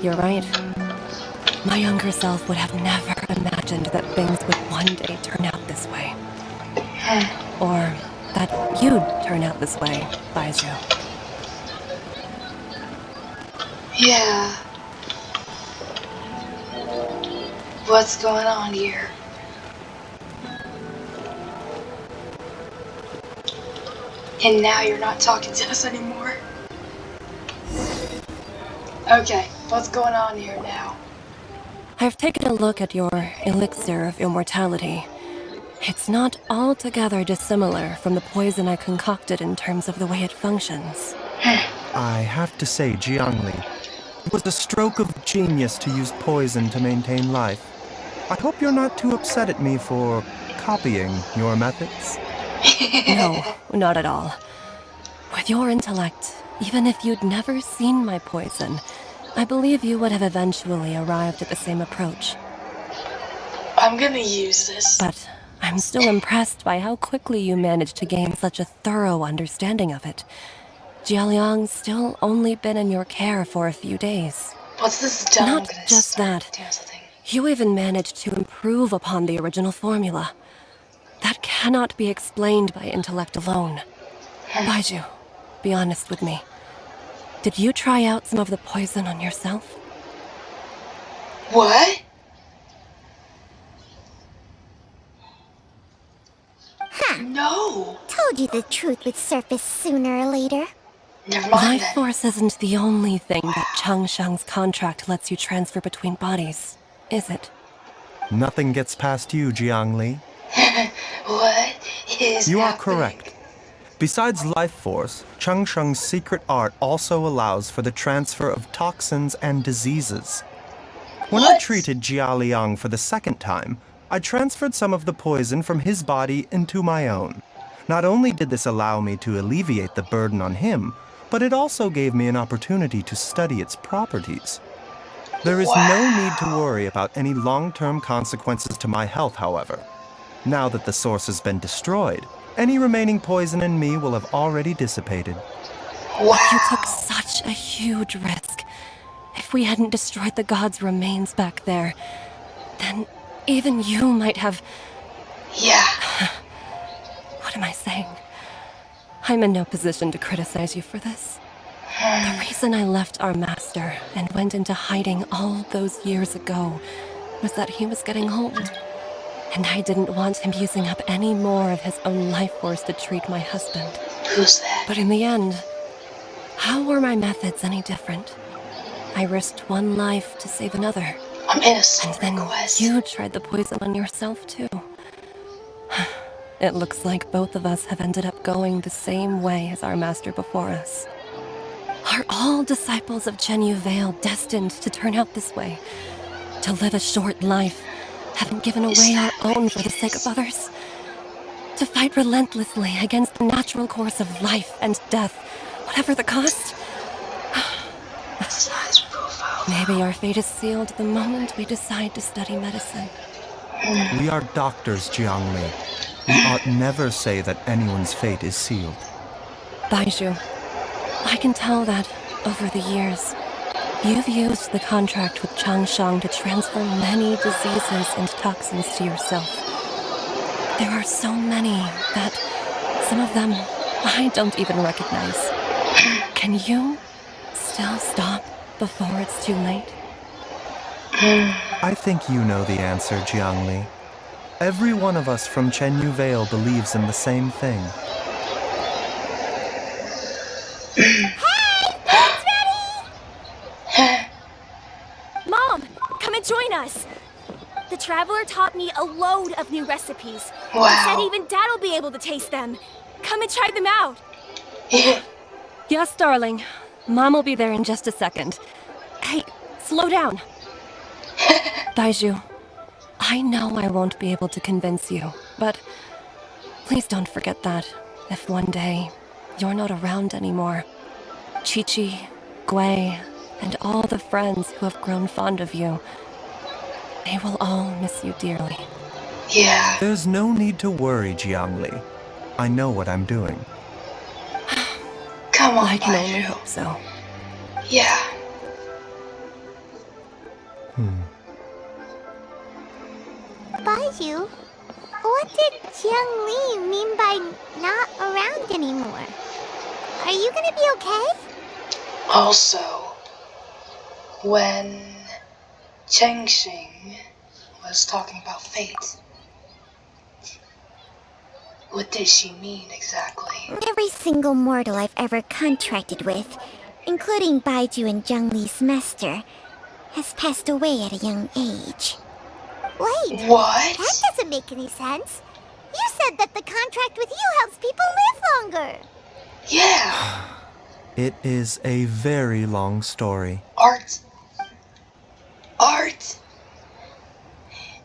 You're right. My younger self would have never imagined that things would one day turn out this way. Or that you'd turn out this way, Baizhu. Yeah. What's going on here? And now you're not talking to us anymore? Okay, what's going on here now? I've taken a look at your elixir of immortality. It's not altogether dissimilar from the poison I concocted in terms of the way it functions. I have to say, Jiangli, it was a stroke of genius to use poison to maintain life. I hope you're not too upset at me for copying your methods. No, not at all. With your intellect, even if you'd never seen my poison, I believe you would have eventually arrived at the same approach. I'm gonna use this. But I'm still impressed by how quickly you managed to gain such a thorough understanding of it. Jialiang's still only been in your care for a few days. What's this done? Not just that. You even managed to improve upon the original formula. That cannot be explained by intellect alone. Baizhu, be honest with me. Did you try out some of the poison on yourself? What? Huh. No. Told you the truth would surface sooner or later. Never mind Life then. force isn't the only thing that Changshang's contract lets you transfer between bodies, is it? Nothing gets past you, Jiangli. What is You are happening? correct. Besides life force, Changsheng's secret art also allows for the transfer of toxins and diseases. When I treated Jia Liang for the second time, I transferred some of the poison from his body into my own. Not only did this allow me to alleviate the burden on him, but it also gave me an opportunity to study its properties. There is no need to worry about any long-term consequences to my health, however. Now that the source has been destroyed, any remaining poison in me will have already dissipated. You took such a huge risk. If if we hadn't destroyed the god's remains back there, then even you might have... Yeah. What am I saying? I'm in no position to criticize you for this. The reason I left our master and went into hiding all those years ago was that he was getting old. And I didn't want him using up any more of his own life force to treat my husband. Who's that? But in the end, how were my methods any different? I risked one life to save another. I'm innocent. And then Request. you tried the poison on yourself too. It looks like both of us have ended up going the same way as our master before us. Are all disciples of Chenyu Vale destined to turn out this way? To live a short life, having given away our own for the sake of others? To fight relentlessly against the natural course of life and death, whatever the cost? Maybe our fate is sealed the moment we decide to study medicine. We are doctors, Jiangli. We ought never say that anyone's fate is sealed. Baizhu, I can tell that, over the years, you've used the contract with Changshang to transfer many diseases and toxins to yourself. There are so many that some of them I don't even recognize. Can you still stop before it's too late? I think you know the answer, Jiangli. Every one of us from Chenyu Vale believes in the same thing. Mom, come and join us. The Traveler taught me a load of new recipes. Wow. He said even Dad'll be able to taste them. Come and try them out. Yes, darling. Mom will be there in just a second. Hey, slow down. Baizhu, I know I won't be able to convince you, but please don't forget that if one day you're not around anymore, Chi-Chi, Gui, and all the friends who have grown fond of you, they will all miss you dearly. Yeah. There's no need to worry, Jiangli. I know what I'm doing. Come on, I can only Baizhu. hope so. Yeah. Baizhu, what did Jiang Li mean by not around anymore? Are you gonna be okay? Also, when Chengxing was talking about fate, what did she mean exactly? Every single mortal I've ever contracted with, including Baizhu and Jiang Li's master, has passed away at a young age. Wait, What? that doesn't make any sense. You said that the contract with you helps people live longer. Yeah. It is a very long story. Art. Art.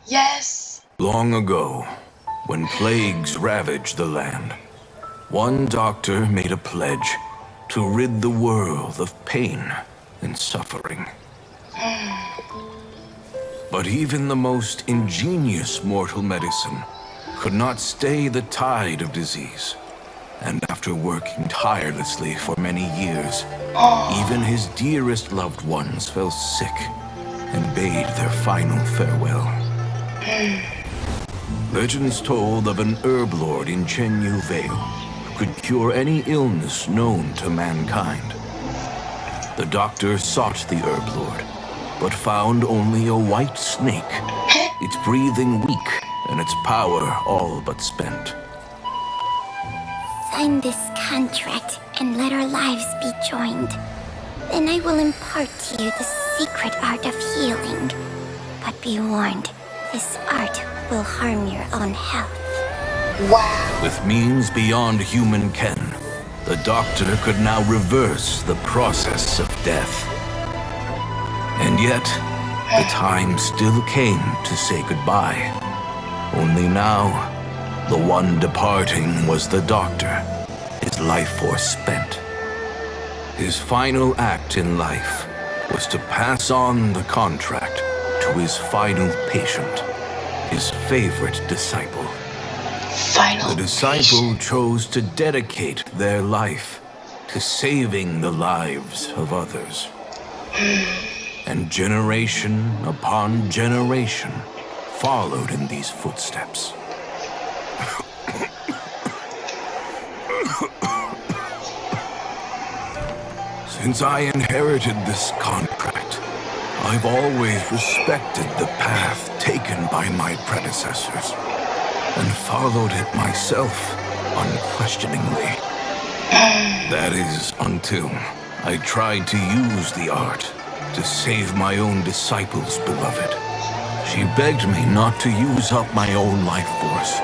Yes. Long ago, when plagues ravaged the land, one doctor made a pledge to rid the world of pain and suffering. But even the most ingenious mortal medicine could not stay the tide of disease. And after working tirelessly for many years, even his dearest loved ones fell sick and bade their final farewell. Legends told of an herb lord in Chenyu Vale who could cure any illness known to mankind. The doctor sought the herb lord, but found only a white snake, its breathing weak and its power all but spent. Sign this contract and let our lives be joined. Then I will impart to you the secret art of healing. But be warned, this art will harm your own health. Wow. With means beyond human ken, the doctor could now reverse the process of death. And yet, the time still came to say goodbye. Only now, the one departing was the doctor, his life force spent. His final act in life was to pass on the contract to his final patient, his favorite disciple. The disciple chose to dedicate their life to saving the lives of others. and generation upon generation followed in these footsteps. Since I inherited this contract, I've always respected the path taken by my predecessors and followed it myself unquestioningly. That is, until I tried to use the art to save my own disciple's beloved. She begged me not to use up my own life force.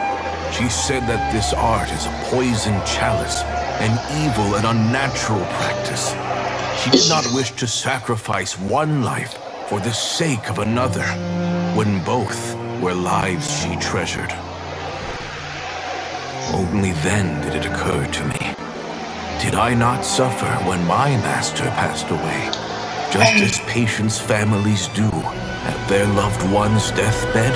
She said that this art is a poison chalice, an evil and unnatural practice. She did not wish to sacrifice one life for the sake of another, when both were lives she treasured. Only then did it occur to me. Did I not suffer when my master passed away, just as patients' families do at their loved one's deathbed?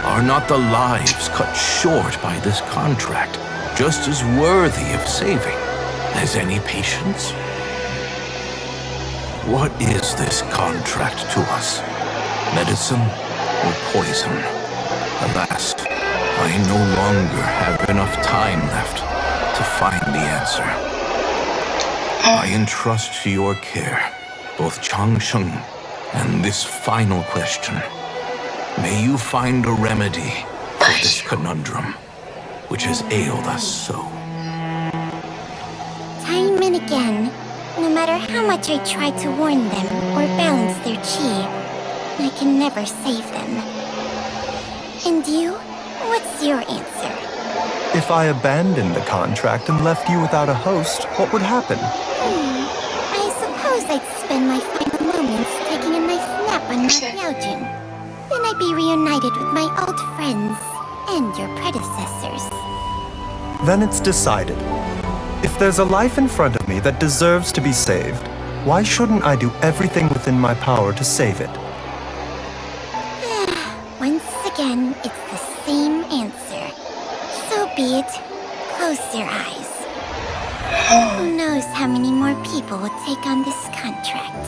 Are not the lives cut short by this contract just as worthy of saving as any patients? What is this contract to us? Medicine or poison? Alas, I no longer have enough time left to find the answer. I entrust to your care both Changsheng and this final question. May you find a remedy for this conundrum, which has ailed us so. Time and again, no matter how much I try to warn them or balance their chi, I can never save them. And you? What's your answer? If I abandoned the contract and left you without a host, what would happen? I suppose I'd spend my final moments taking a nice nap on my Yaojin. Then I'd be reunited with my old friends and your predecessors. Then it's decided. If there's a life in front of me that deserves to be saved, why shouldn't I do everything within my power to save it? Once again, it's the same answer. So be it. Close your eyes. Who knows how many more people will take on this contract?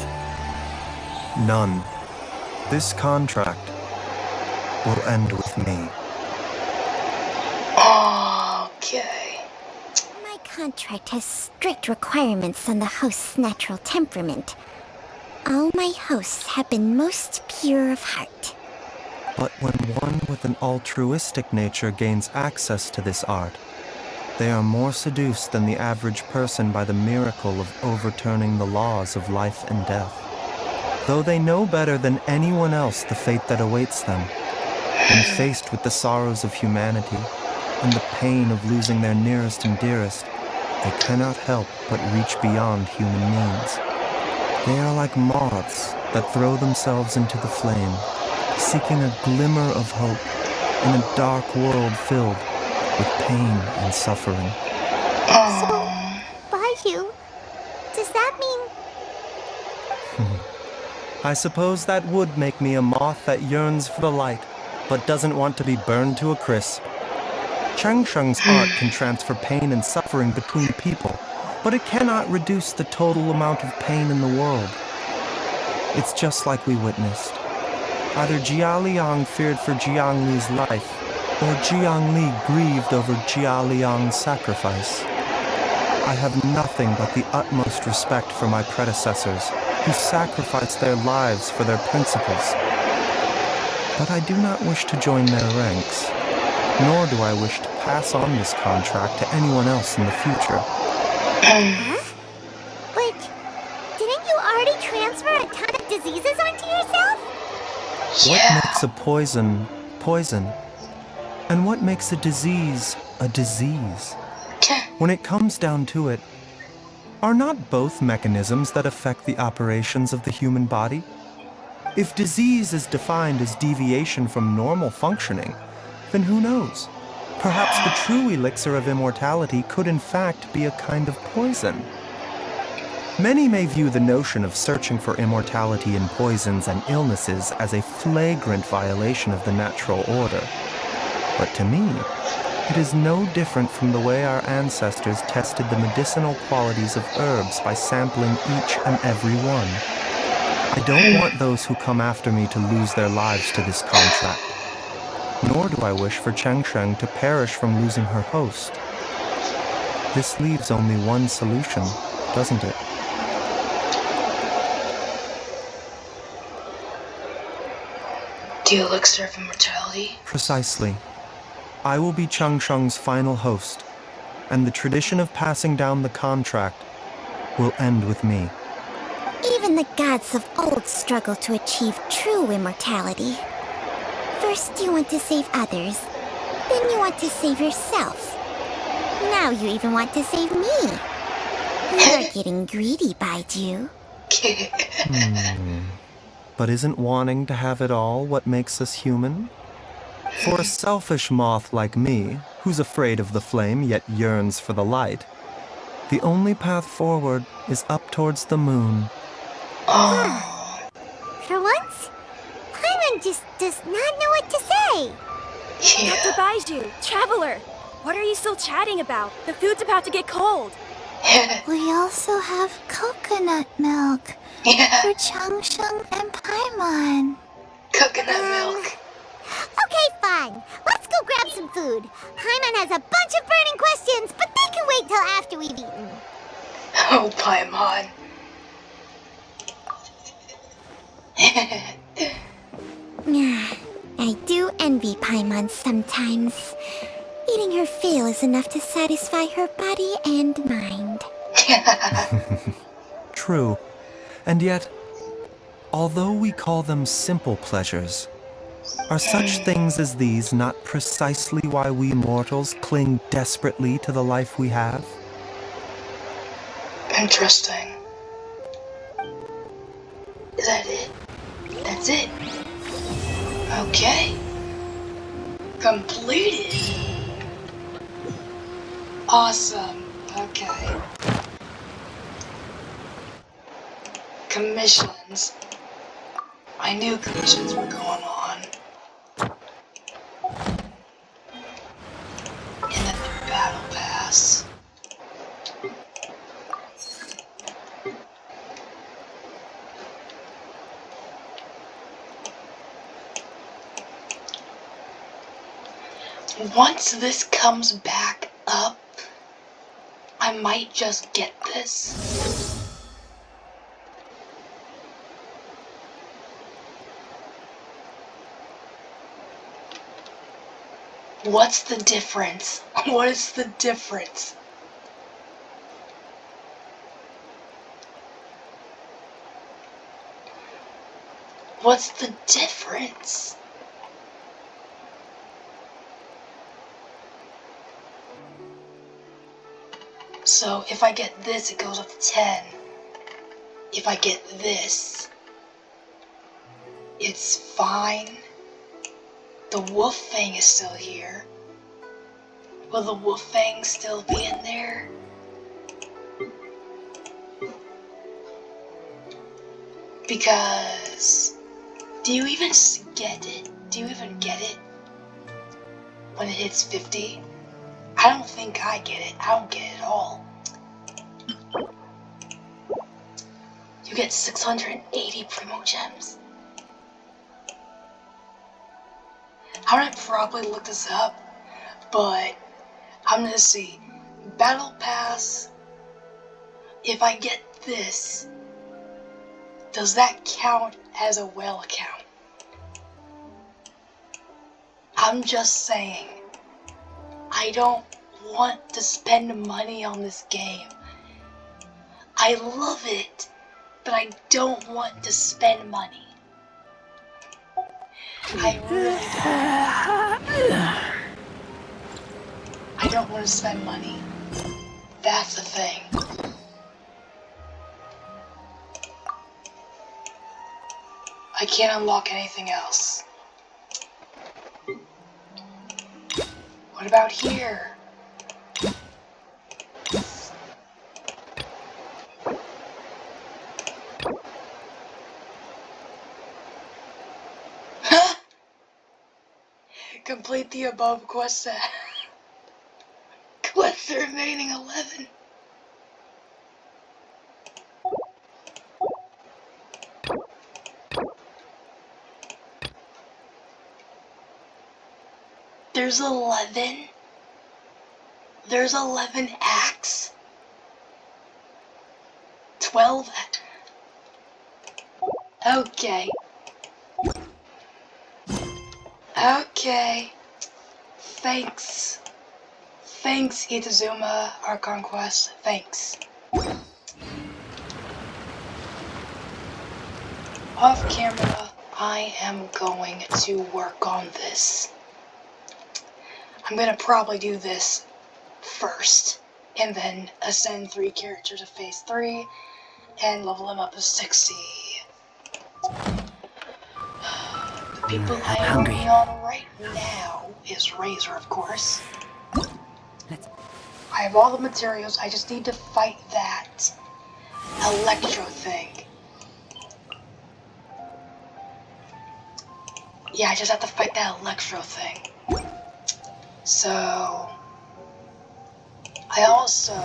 None. This contract will end with me. Okay. My contract has strict requirements on the host's natural temperament. All my hosts have been most pure of heart. But when one with an altruistic nature gains access to this art, they are more seduced than the average person by the miracle of overturning the laws of life and death. Though they know better than anyone else the fate that awaits them, and faced with the sorrows of humanity and the pain of losing their nearest and dearest, they cannot help but reach beyond human means. They are like moths that throw themselves into the flame, seeking a glimmer of hope in a dark world filled with pain and suffering. So, Baiyu, does that mean... I suppose that would make me a moth that yearns for the light, but doesn't want to be burned to a crisp. Changsheng's art can transfer pain and suffering between people, but it cannot reduce the total amount of pain in the world. It's just like we witnessed. Either Jia Liang feared for Jiang Li's life, or Jiang Li grieved over Jia Liang's sacrifice. I have nothing but the utmost respect for my predecessors, who sacrificed their lives for their principles. But I do not wish to join their ranks, nor do I wish to pass on this contract to anyone else in the future. Huh? But didn't you already transfer a ton of diseases onto yourself? What makes a poison, poison? And what makes a disease? When it comes down to it, are not both mechanisms that affect the operations of the human body? If disease is defined as deviation from normal functioning, then who knows? Perhaps the true elixir of immortality could in fact be a kind of poison. Many may view the notion of searching for immortality in poisons and illnesses as a flagrant violation of the natural order. But to me, it is no different from the way our ancestors tested the medicinal qualities of herbs by sampling each and every one. I don't want those who come after me to lose their lives to this contract. Nor do I wish for Cheng Sheng to perish from losing her host. This leaves only one solution, doesn't it? The elixir of immortality? Precisely. I will be Cheng Sheng's final host, and the tradition of passing down the contract will end with me. Even the gods of old struggle to achieve true immortality. First you want to save others, then you want to save yourself. Now you even want to save me. You're getting greedy, Baiju. But isn't wanting to have it all what makes us human? For a selfish moth like me, who's afraid of the flame yet yearns for the light, the only path forward is up towards the moon. For once, Paimon just does not know what to say. Dr. Baiju, Traveler, what are you still chatting about? The food's about to get cold. We also have coconut milk for Cheng Sheng and Paimon. Coconut milk. Okay, fine. Let's go grab some food. Paimon has a bunch of burning questions, but they can wait till after we've eaten. Oh, Paimon. I do envy Paimon sometimes. Eating her fill is enough to satisfy her body and mind. True. And yet, although we call them simple pleasures, are such things as these not precisely why we mortals cling desperately to the life we have? Interesting. Is that it? That's it. Okay. Completed. Awesome. Okay. Commissions. I knew commissions were going on. In the battle pass. Once this comes back up, I might just get this. What's the difference? What is the difference? What's the difference? So if I get this, it goes up to 10. If I get this, it's fine. The wolf fang is still here. Will the wolf fang still be in there? Because do you even get it? Do you even get it when it hits 50? I don't think I get it. I don't get it at all. You get 680 Primo Gems. I'm gonna probably look this up, but I'm gonna see. Battle Pass, if I get this, does that count as a whale account? I'm just saying, I don't want to spend money on this game. I love it, but I don't want to spend money. I really don't. I don't want to spend money. That's the thing. I can't unlock anything else. What about here? Complete the above quest set. Quest the remaining 11. There's 11? There's 11 acts? 12? Okay. Okay. Thanks. Thanks, Itazuma, our conquest. Thanks. Off camera, I am going to work on this. I'm gonna probably do this first, and then ascend 3 characters to phase 3, and level them up to 60. The people I am working on right now is Razor, of course. I have all the materials, I just need to fight that Electro thing. Yeah, I just have to fight that Electro thing. So, I also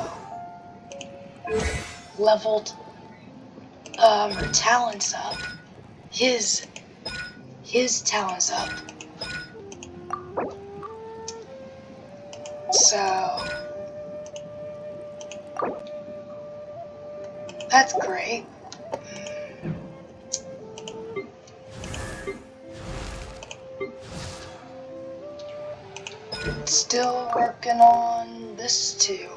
leveled her talents up. His talents up. So, that's great. Still working on this too.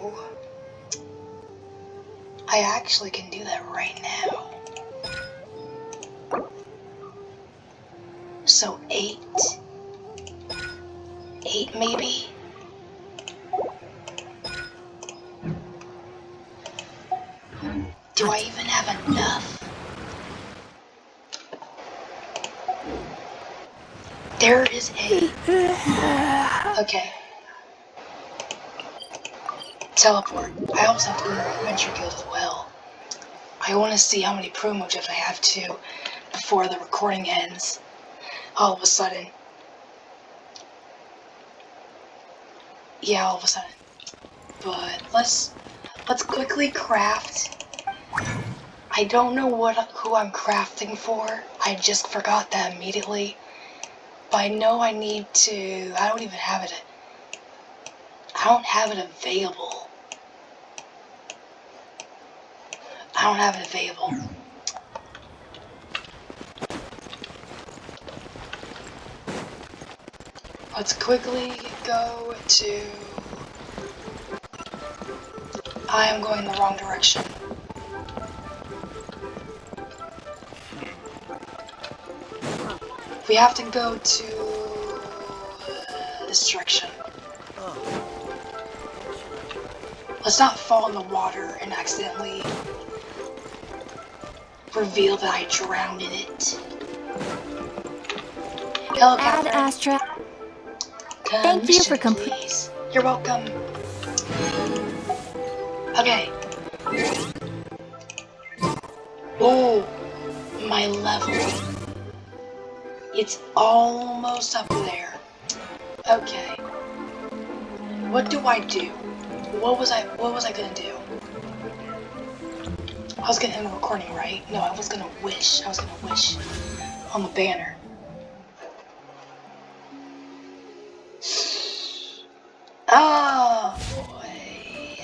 I actually can do that right now. So 8 maybe? Do I even have enough? There is a... Okay. Teleport. I also have to go to Adventure Guild as well. I want to see how many promo gems I have too before the recording ends. All of a sudden. Yeah, all of a sudden. But let's quickly craft. I don't know who I'm crafting for. I just forgot that immediately. But I know I need to. I don't even have it. I don't have it available. I don't have it available. Let's quickly go to... I am going the wrong direction. We have to go to this direction. Let's not fall in the water and accidentally reveal that I drowned in it. Hello, Catherine. Astra. Thank you for completing. You're welcome. Okay. Oh, my level. It's almost up there. Okay. What do I do? What was I gonna do? I was gonna end the recording, right? No, I was gonna wish. I was gonna wish on the banner. Oh boy.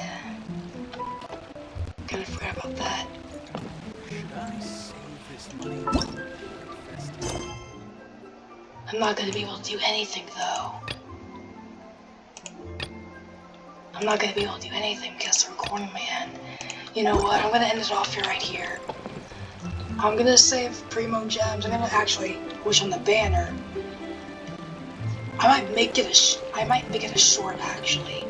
Kinda forgot about that. I'm not gonna be able to do anything though. I'm not gonna be able to do anything because the recording may end. You know what? I'm gonna end it off here right here. I'm gonna save Primo Gems. I'm gonna actually wish on the banner. I might make it a short actually.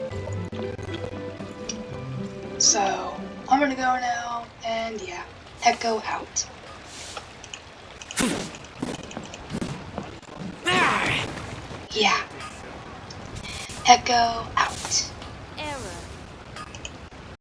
So I'm gonna go now, and yeah, Echo out. Yeah, Echo